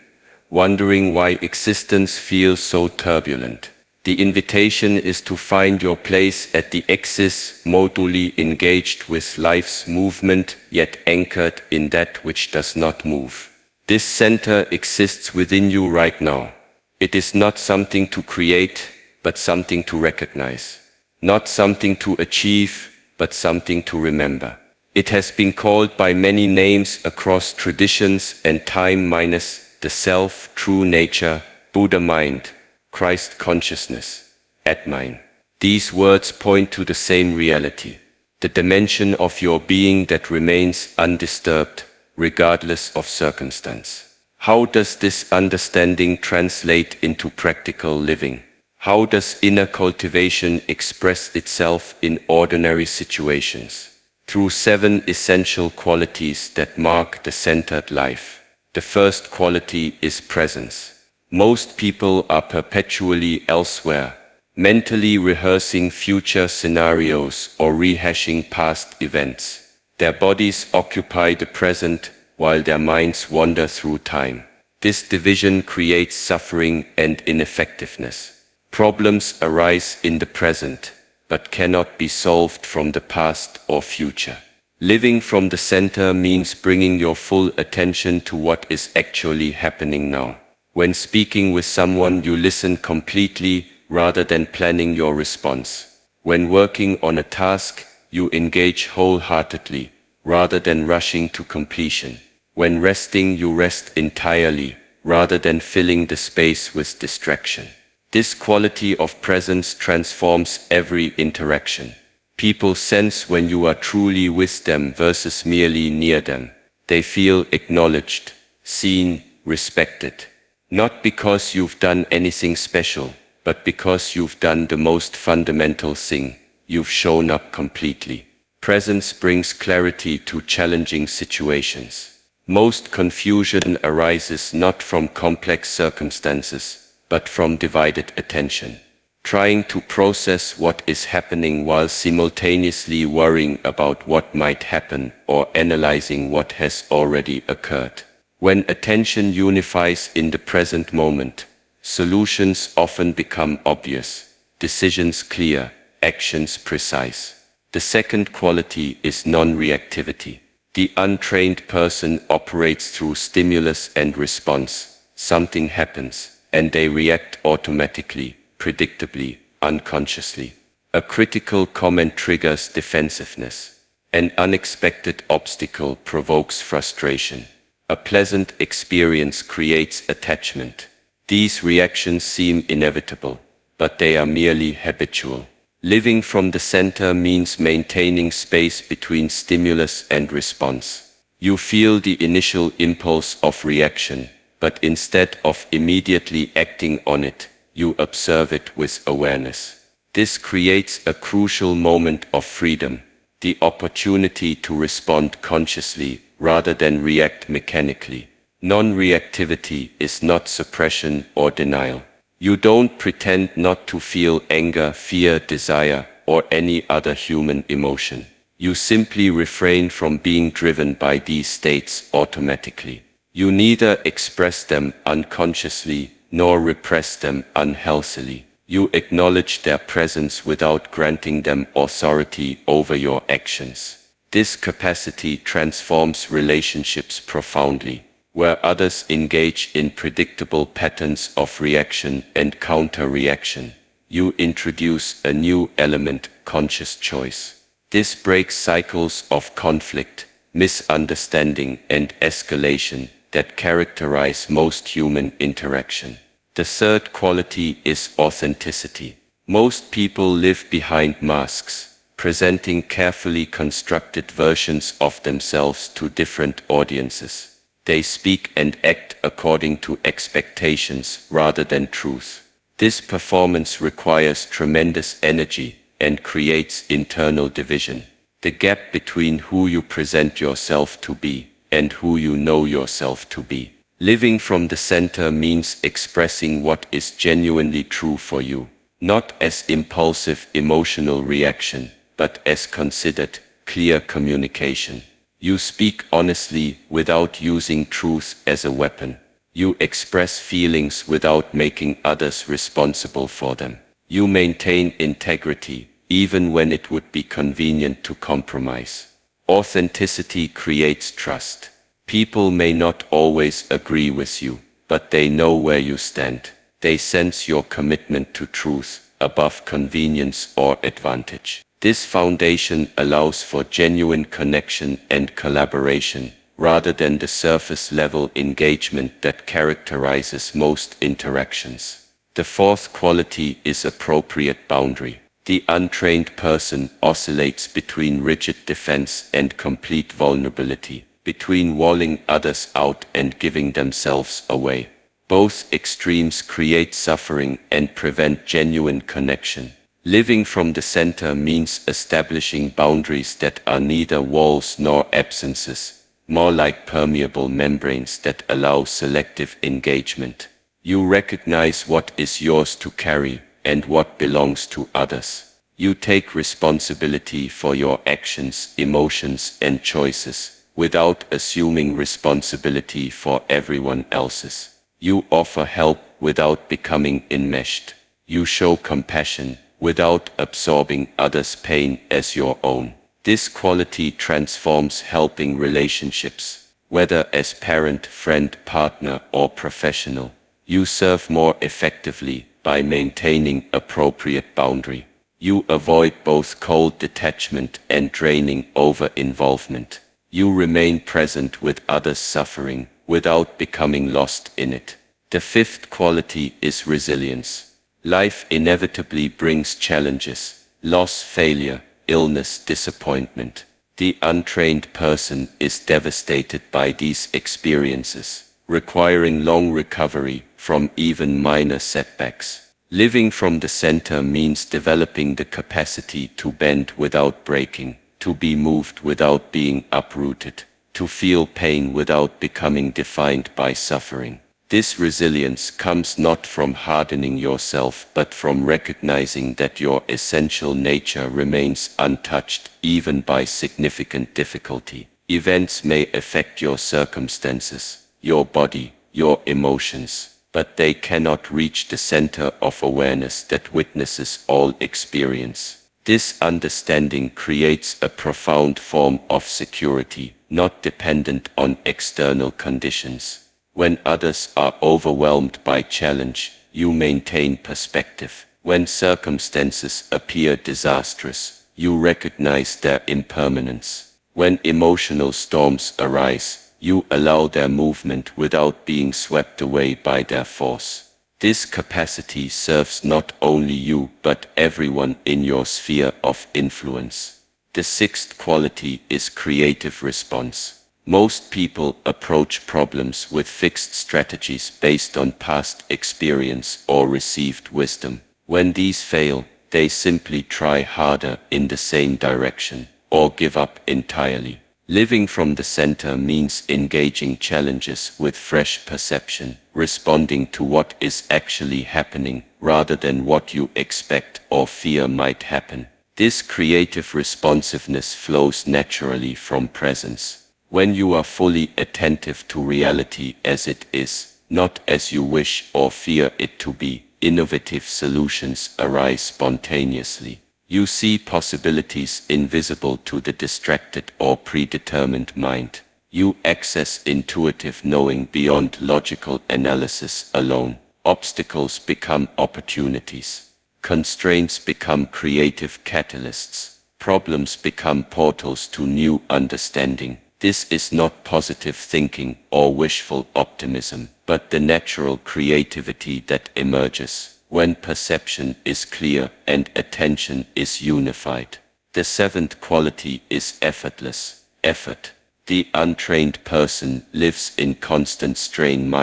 wondering why existence feels so turbulent. The invitation is to find your place at the axis, modally engaged with life's movement, yet anchored in that which does not move. This center exists within you right now. It is not something to create, but something to recognize. Not something to achieve, but something to remember. It has been called by many names across traditions and time, minus the self, true nature, Buddha mind, Christ consciousness, Atman. These words point to the same reality, the dimension of your being that remains undisturbed, regardless of circumstance. How does this understanding translate into practical living? How does inner cultivation express itself in ordinary situations? Through 7 essential qualities that mark the centered life. The first quality is presence. Most people are perpetually elsewhere, mentally rehearsing future scenarios or rehashing past events. Their bodies occupy the present while their minds wander through time. This division creates suffering and ineffectiveness. Problems arise in the present, but cannot be solved from the past or future. Living from the center means bringing your full attention to what is actually happening now. When speaking with someone, you listen completely rather than planning your response. When working on a task, you engage wholeheartedly rather than rushing to completion. When resting, you rest entirely rather than filling the space with distraction. This quality of presence transforms every interaction. People sense when you are truly with them versus merely near them. They feel acknowledged, seen, respected. Not because you've done anything special, but because you've done the most fundamental thing. You've shown up completely. Presence brings clarity to challenging situations. Most confusion arises not from complex circumstances, but from divided attention. Trying to process what is happening while simultaneously worrying about what might happen or analyzing what has already occurred. When attention unifies in the present moment, solutions often become obvious, decisions clear, actions precise. The second quality is non-reactivity. The untrained person operates through stimulus and response. Something happens, and they react automatically, predictably, unconsciously. A critical comment triggers defensiveness. An unexpected obstacle provokes frustration. A pleasant experience creates attachment. These reactions seem inevitable, but they are merely habitual. Living from the center means maintaining space between stimulus and response. You feel the initial impulse of reaction, but instead of immediately acting on it, you observe it with awareness. This creates a crucial moment of freedom, the opportunity to respond consciously rather than react mechanically. Non-reactivity is not suppression or denial. You don't pretend not to feel anger, fear, desire, or any other human emotion. You simply refrain from being driven by these states automatically. You neither express them unconsciously nor repress them unhealthily. You acknowledge their presence without granting them authority over your actions. This capacity transforms relationships profoundly. Where others engage in predictable patterns of reaction and counter-reaction, you introduce a new element, conscious choice. This breaks cycles of conflict, misunderstanding, and escalation that characterize most human interaction. The third quality is authenticity. Most people live behind masks, presenting carefully constructed versions of themselves to different audiences. They speak and act according to expectations rather than truth. This performance requires tremendous energy and creates internal division. The gap between who you present yourself to be and who you know yourself to be. Living from the center means expressing what is genuinely true for you, not as impulsive emotional reaction, but as considered, clear communication. You speak honestly without using truth as a weapon. You express feelings without making others responsible for them. You maintain integrity, even when it would be convenient to compromise. Authenticity creates trust. People may not always agree with you, but they know where you stand. They sense your commitment to truth, above convenience or advantage. This foundation allows for genuine connection and collaboration, rather than the surface-level engagement that characterizes most interactions. The fourth quality is appropriate boundary. The untrained person oscillates between rigid defense and complete vulnerability, between walling others out and giving themselves away. Both extremes create suffering and prevent genuine connection. Living from the center means establishing boundaries that are neither walls nor absences, more like permeable membranes that allow selective engagement. You recognize what is yours to carry and what belongs to others. You take responsibility for your actions, emotions, and choices, without assuming responsibility for everyone else's. You offer help without becoming enmeshed. You show compassion without absorbing others' pain as your own. This quality transforms helping relationships, whether as parent, friend, partner, or professional. You serve more effectively by maintaining appropriate boundary. You avoid both cold detachment and draining over-involvement. You remain present with others' suffering without becoming lost in it. The fifth quality is resilience. Life inevitably brings challenges, loss, failure, illness, disappointment. The untrained person is devastated by these experiences, requiring long recovery from even minor setbacks. Living from the center means developing the capacity to bend without breaking, to be moved without being uprooted, to feel pain without becoming defined by suffering. This resilience comes not from hardening yourself, but from recognizing that your essential nature remains untouched even by significant difficulty. Events may affect your circumstances, your body, your emotions, but they cannot reach the center of awareness that witnesses all experience. This understanding creates a profound form of security, not dependent on external conditions. When others are overwhelmed by challenge, you maintain perspective. When circumstances appear disastrous, you recognize their impermanence. When emotional storms arise, you allow their movement without being swept away by their force. This capacity serves not only you, but everyone in your sphere of influence. The sixth quality is creative response. Most people approach problems with fixed strategies based on past experience or received wisdom. When these fail, they simply try harder in the same direction, or give up entirely. Living from the center means engaging challenges with fresh perception, responding to what is actually happening rather than what you expect or fear might happen. This creative responsiveness flows naturally from presence. When you are fully attentive to reality as it is, not as you wish or fear it to be, innovative solutions arise spontaneously. You see possibilities invisible to the distracted or predetermined mind. You access intuitive knowing beyond logical analysis alone. Obstacles become opportunities. Constraints become creative catalysts. Problems become portals to new understanding. This is not positive thinking or wishful optimism, but the natural creativity that emerges when perception is clear and attention is unified. The seventh quality is effortless. Effort. The untrained person lives in constant strain,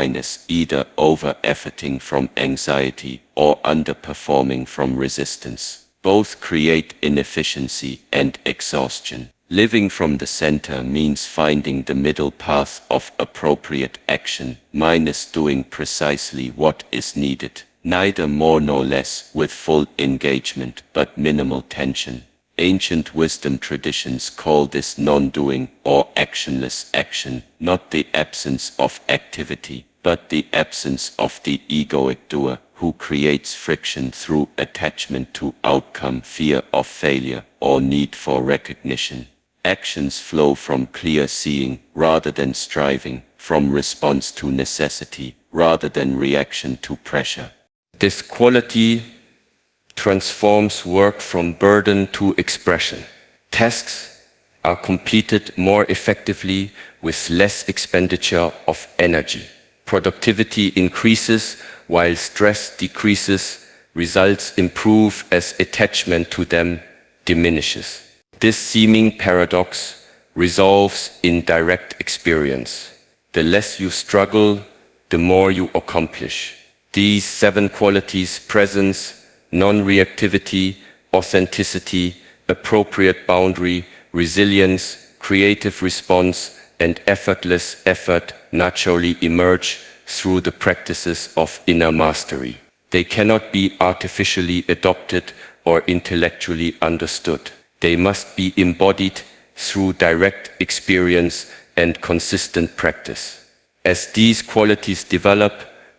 either over-efforting from anxiety or underperforming from resistance. Both create inefficiency and exhaustion. Living from the center means finding the middle path of appropriate action, doing precisely what is needed, neither more nor less, with full engagement but minimal tension. Ancient wisdom traditions call this non-doing or actionless action, not the absence of activity, but the absence of the egoic doer, who creates friction through attachment to outcome, fear of failure, or need for recognition. Actions flow from clear seeing rather than striving, from response to necessity rather than reaction to pressure. This quality transforms work from burden to expression. Tasks are completed more effectively with less expenditure of energy. Productivity increases while stress decreases. Results improve as attachment to them diminishes. This seeming paradox resolves in direct experience. The less you struggle, the more you accomplish. These 7 qualities: presence, non-reactivity, authenticity, appropriate boundary, resilience, creative response, and effortless effort, naturally emerge through the practices of inner mastery. They cannot be artificially adopted or intellectually understood. They must be embodied through direct experience and consistent practice. As these qualities develop,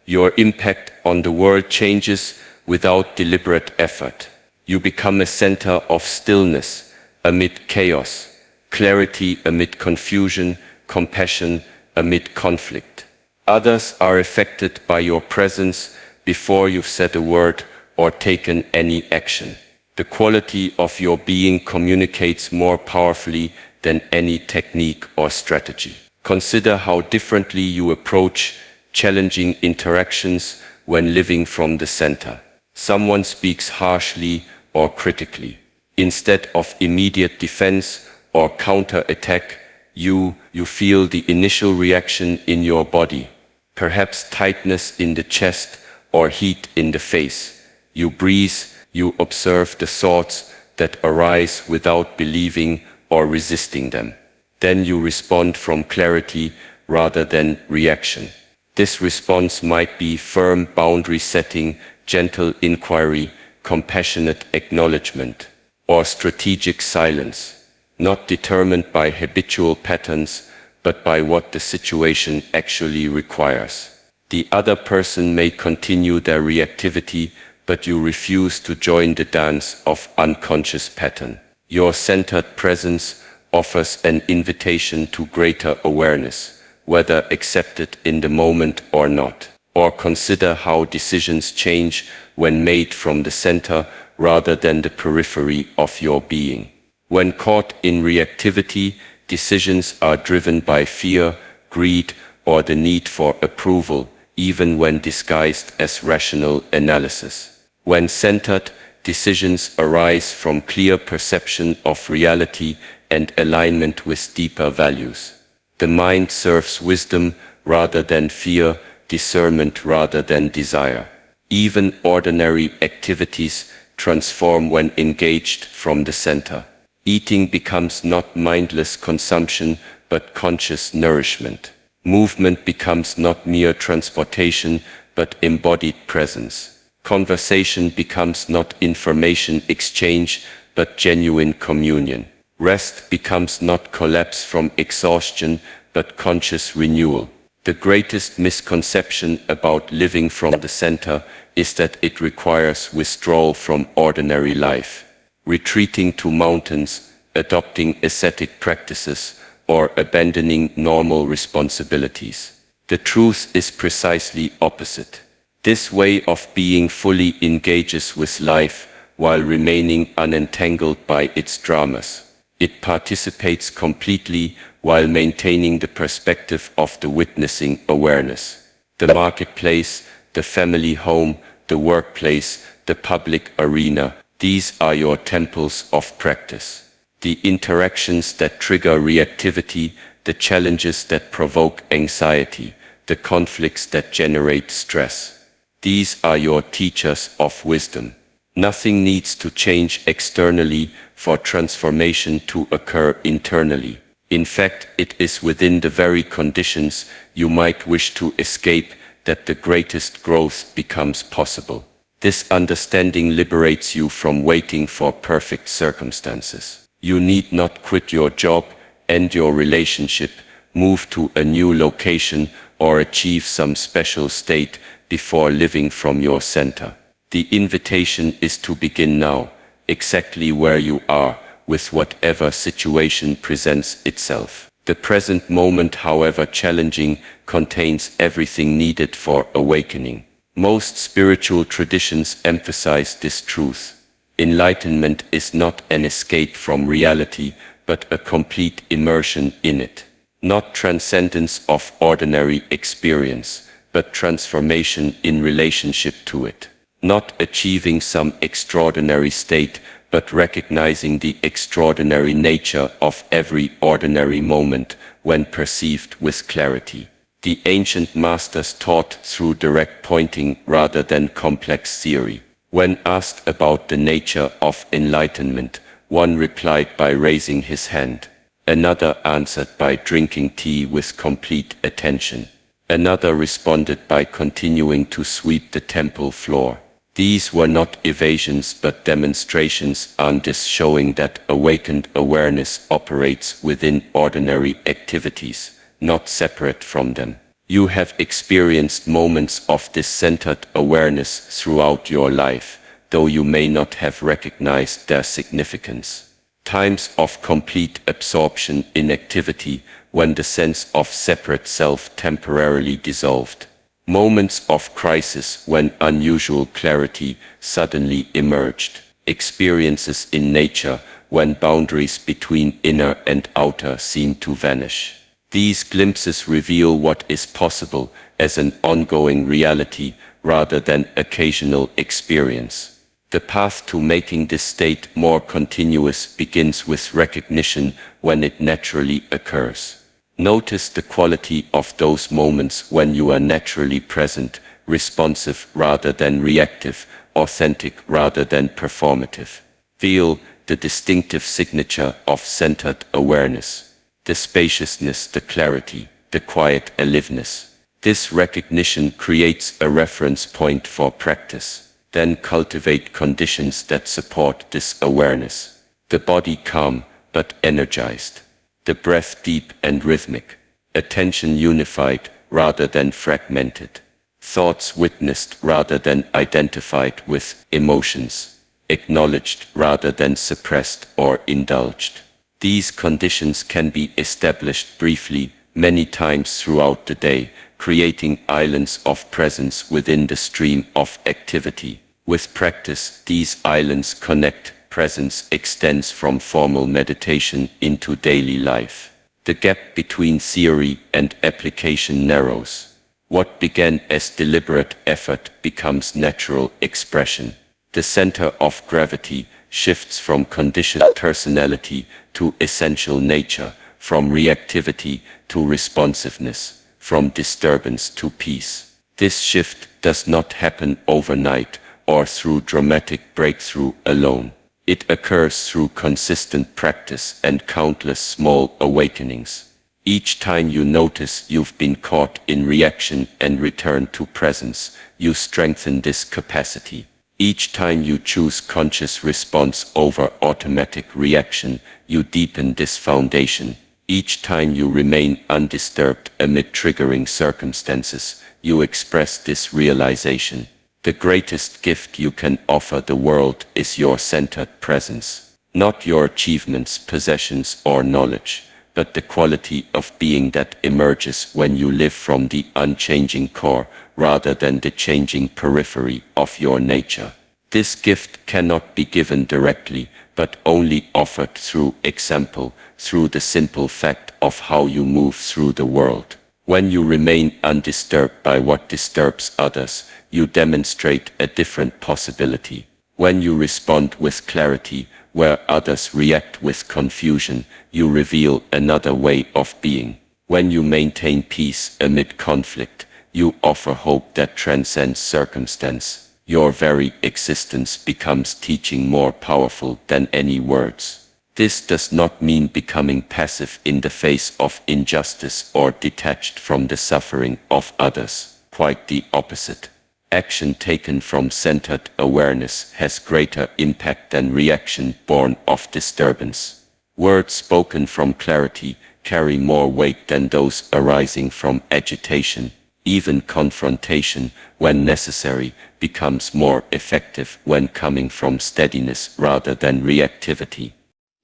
your impact on the world changes without deliberate effort. You become a center of stillness amid chaos, clarity amid confusion, compassion amid conflict. Others are affected by your presence before you've said a word or taken any action. The quality of your being communicates more powerfully than any technique or strategy. Consider how differently you approach challenging interactions when living from the center. Someone speaks harshly or critically. Instead of immediate defense or counter-attack, you feel the initial reaction in your body, perhaps tightness in the chest or heat in the face. You breathe, you observe the thoughts that arise without believing or resisting them. Then you respond from clarity rather than reaction. This response might be firm boundary setting, gentle inquiry, compassionate acknowledgement, or strategic silence, not determined by habitual patterns, but by what the situation actually requires. The other person may continue their reactivity, but you refuse to join the dance of unconscious pattern. Your centered presence offers an invitation to greater awareness, whether accepted in the moment or not. Or consider how decisions change when made from the center rather than the periphery of your being. When caught in reactivity, decisions are driven by fear, greed, or the need for approval, even when disguised as rational analysis. When centered, decisions arise from clear perception of reality and alignment with deeper values. The mind serves wisdom rather than fear, discernment rather than desire. Even ordinary activities transform when engaged from the center. Eating becomes not mindless consumption, but conscious nourishment. Movement becomes not mere transportation, but embodied presence. Conversation becomes not information exchange, but genuine communion. Rest becomes not collapse from exhaustion, but conscious renewal. The greatest misconception about living from the center is that it requires withdrawal from ordinary life, retreating to mountains, adopting ascetic practices, or abandoning normal responsibilities. The truth is precisely opposite. This way of being fully engages with life while remaining unentangled by its dramas. It participates completely while maintaining the perspective of the witnessing awareness. The marketplace, the family home, the workplace, the public arena, these are your temples of practice. The interactions that trigger reactivity, the challenges that provoke anxiety, the conflicts that generate stress. These are your teachers of wisdom. Nothing needs to change externally for transformation to occur internally. In fact, it is within the very conditions you might wish to escape that the greatest growth becomes possible. This understanding liberates you from waiting for perfect circumstances. You need not quit your job, end your relationship, move to a new location, or achieve some special state before living from your center. The invitation is to begin now, exactly where you are, with whatever situation presents itself. The present moment, however challenging, contains everything needed for awakening. Most spiritual traditions emphasize this truth. Enlightenment is not an escape from reality, but a complete immersion in it. Not transcendence of ordinary experience, but transformation in relationship to it. Not achieving some extraordinary state, but recognizing the extraordinary nature of every ordinary moment when perceived with clarity. The ancient masters taught through direct pointing rather than complex theory. When asked about the nature of enlightenment, one replied by raising his hand. Another answered by drinking tea with complete attention. Another responded by continuing to sweep the temple floor. These were not evasions but demonstrations on this, showing that awakened awareness operates within ordinary activities, not separate from them. You have experienced moments of this centered awareness throughout your life, though you may not have recognized their significance. Times of complete absorption in activity, when the sense of separate self temporarily dissolved. Moments of crisis when unusual clarity suddenly emerged. Experiences in nature when boundaries between inner and outer seem to vanish. These glimpses reveal what is possible as an ongoing reality rather than occasional experience. The path to making this state more continuous begins with recognition when it naturally occurs. Notice the quality of those moments when you are naturally present, responsive rather than reactive, authentic rather than performative. Feel the distinctive signature of centered awareness. The spaciousness, the clarity, the quiet aliveness. This recognition creates a reference point for practice. Then cultivate conditions that support this awareness. The body calm but energized. The breath deep and rhythmic. Attention unified rather than fragmented. Thoughts witnessed rather than identified with emotions. Acknowledged rather than suppressed or indulged. These conditions can be established briefly, many times throughout the day, creating islands of presence within the stream of activity. With practice, these islands connect. Presence extends from formal meditation into daily life. The gap between theory and application narrows. What began as deliberate effort becomes natural expression. The center of gravity shifts from conditioned personality to essential nature, from reactivity to responsiveness, from disturbance to peace. This shift does not happen overnight or through dramatic breakthrough alone. It occurs through consistent practice and countless small awakenings. Each time you notice you've been caught in reaction and return to presence, you strengthen this capacity. Each time you choose conscious response over automatic reaction, you deepen this foundation. Each time you remain undisturbed amid triggering circumstances, you express this realization. The greatest gift you can offer the world is your centered presence. Not your achievements, possessions, or knowledge, but the quality of being that emerges when you live from the unchanging core rather than the changing periphery of your nature. This gift cannot be given directly, but only offered through example, through the simple fact of how you move through the world. When you remain undisturbed by what disturbs others, you demonstrate a different possibility. When you respond with clarity, where others react with confusion, you reveal another way of being. When you maintain peace amid conflict, you offer hope that transcends circumstance. Your very existence becomes teaching more powerful than any words. This does not mean becoming passive in the face of injustice or detached from the suffering of others. Quite the opposite. Action taken from centered awareness has greater impact than reaction born of disturbance. Words spoken from clarity carry more weight than those arising from agitation. Even confrontation, when necessary, becomes more effective when coming from steadiness rather than reactivity.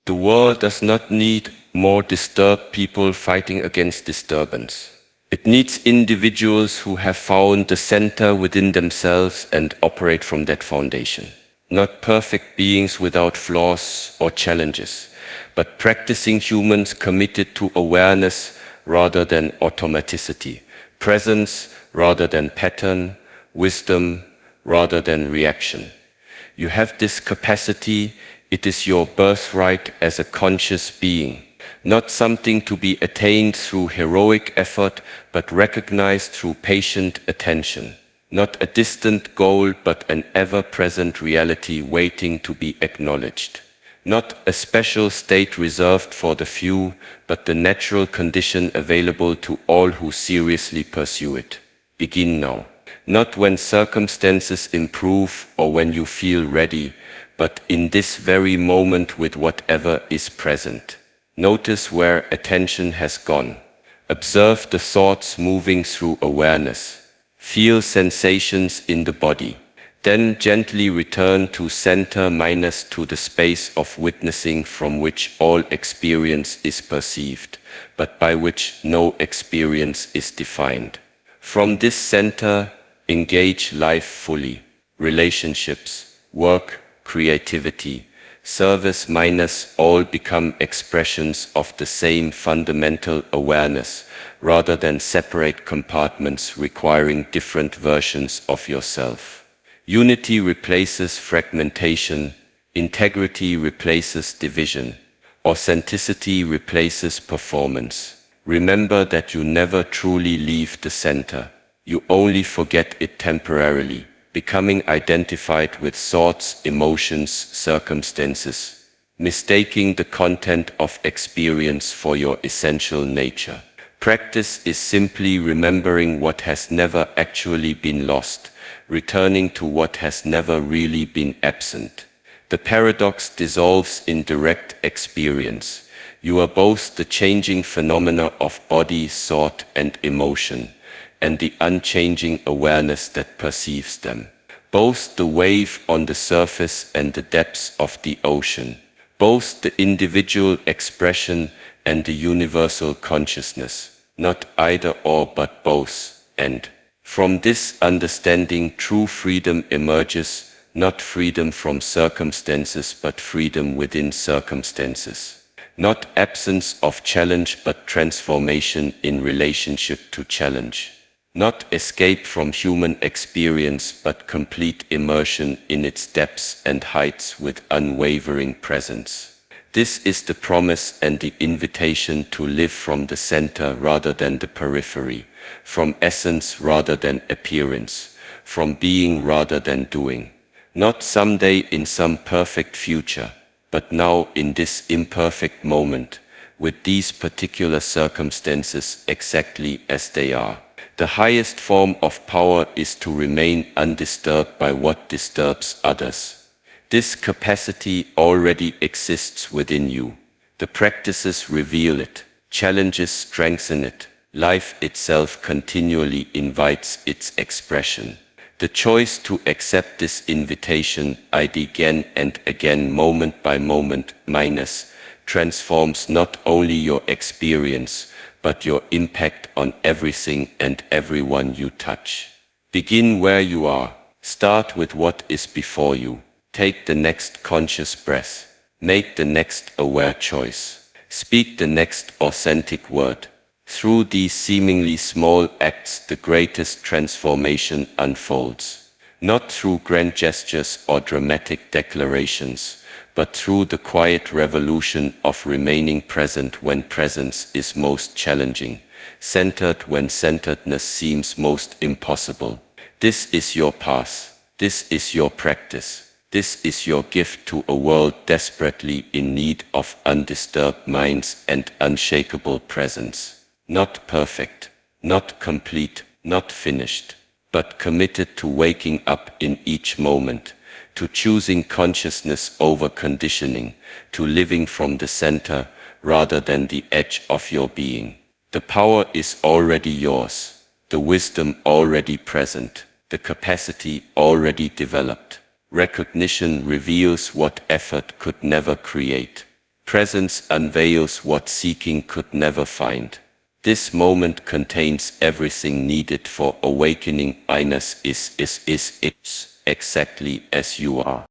The world does not need more disturbed people fighting against disturbance. It needs individuals who have found the center within themselves and operate from that foundation. Not perfect beings without flaws or challenges, but practicing humans committed to awareness rather than automaticity, presence rather than pattern, wisdom rather than reaction. You have this capacity. It is your birthright as a conscious being, not something to be attained through heroic effort, but recognized through patient attention. Not a distant goal, but an ever-present reality waiting to be acknowledged. Not a special state reserved for the few, but the natural condition available to all who seriously pursue it. Begin now. Not when circumstances improve or when you feel ready, but in this very moment with whatever is present. Notice where attention has gone. Observe the thoughts moving through awareness. Feel sensations in the body. Then gently return to center minus to the space of witnessing from which all experience is perceived, but by which no experience is defined. From this center, engage life fully. Relationships, work, creativity, service minus all become expressions of the same fundamental awareness, rather than separate compartments requiring different versions of yourself. Unity replaces fragmentation, integrity replaces division, authenticity replaces performance. Remember that you never truly leave the center. You only forget it temporarily, becoming identified with thoughts, emotions, circumstances, mistaking the content of experience for your essential nature. Practice is simply remembering what has never actually been lost, returning to what has never really been absent. The paradox dissolves in direct experience. You are both the changing phenomena of body, thought, and emotion, and the unchanging awareness that perceives them. Both the wave on the surface and the depths of the ocean. Both the individual expression and the universal consciousness. Not either or but both. And from this understanding true freedom emerges, not freedom from circumstances but freedom within circumstances. Not absence of challenge but transformation in relationship to challenge. Not escape from human experience but complete immersion in its depths and heights with unwavering presence. This is the promise and the invitation to live from the center rather than the periphery, from essence rather than appearance, from being rather than doing. Not someday in some perfect future, but now in this imperfect moment, with these particular circumstances exactly as they are. The highest form of power is to remain undisturbed by what disturbs others. This capacity already exists within you. The practices reveal it, challenges strengthen it, life itself continually invites its expression. The choice to accept this invitation again and again, moment by moment, transforms not only your experience, but your impact on everything and everyone you touch. Begin where you are. Start with what is before you. Take the next conscious breath. Make the next aware choice. Speak the next authentic word. Through these seemingly small acts, the greatest transformation unfolds. Not through grand gestures or dramatic declarations, but through the quiet revolution of remaining present when presence is most challenging, centered when centeredness seems most impossible. This is your path. This is your practice. This is your gift to a world desperately in need of undisturbed minds and unshakable presence. Not perfect, not complete, not finished, but committed to waking up in each moment, to choosing consciousness over conditioning, to living from the center rather than the edge of your being. The power is already yours, the wisdom already present, the capacity already developed. Recognition reveals what effort could never create. Presence unveils what seeking could never find. This moment contains everything needed for awakening. Is exactly as you are.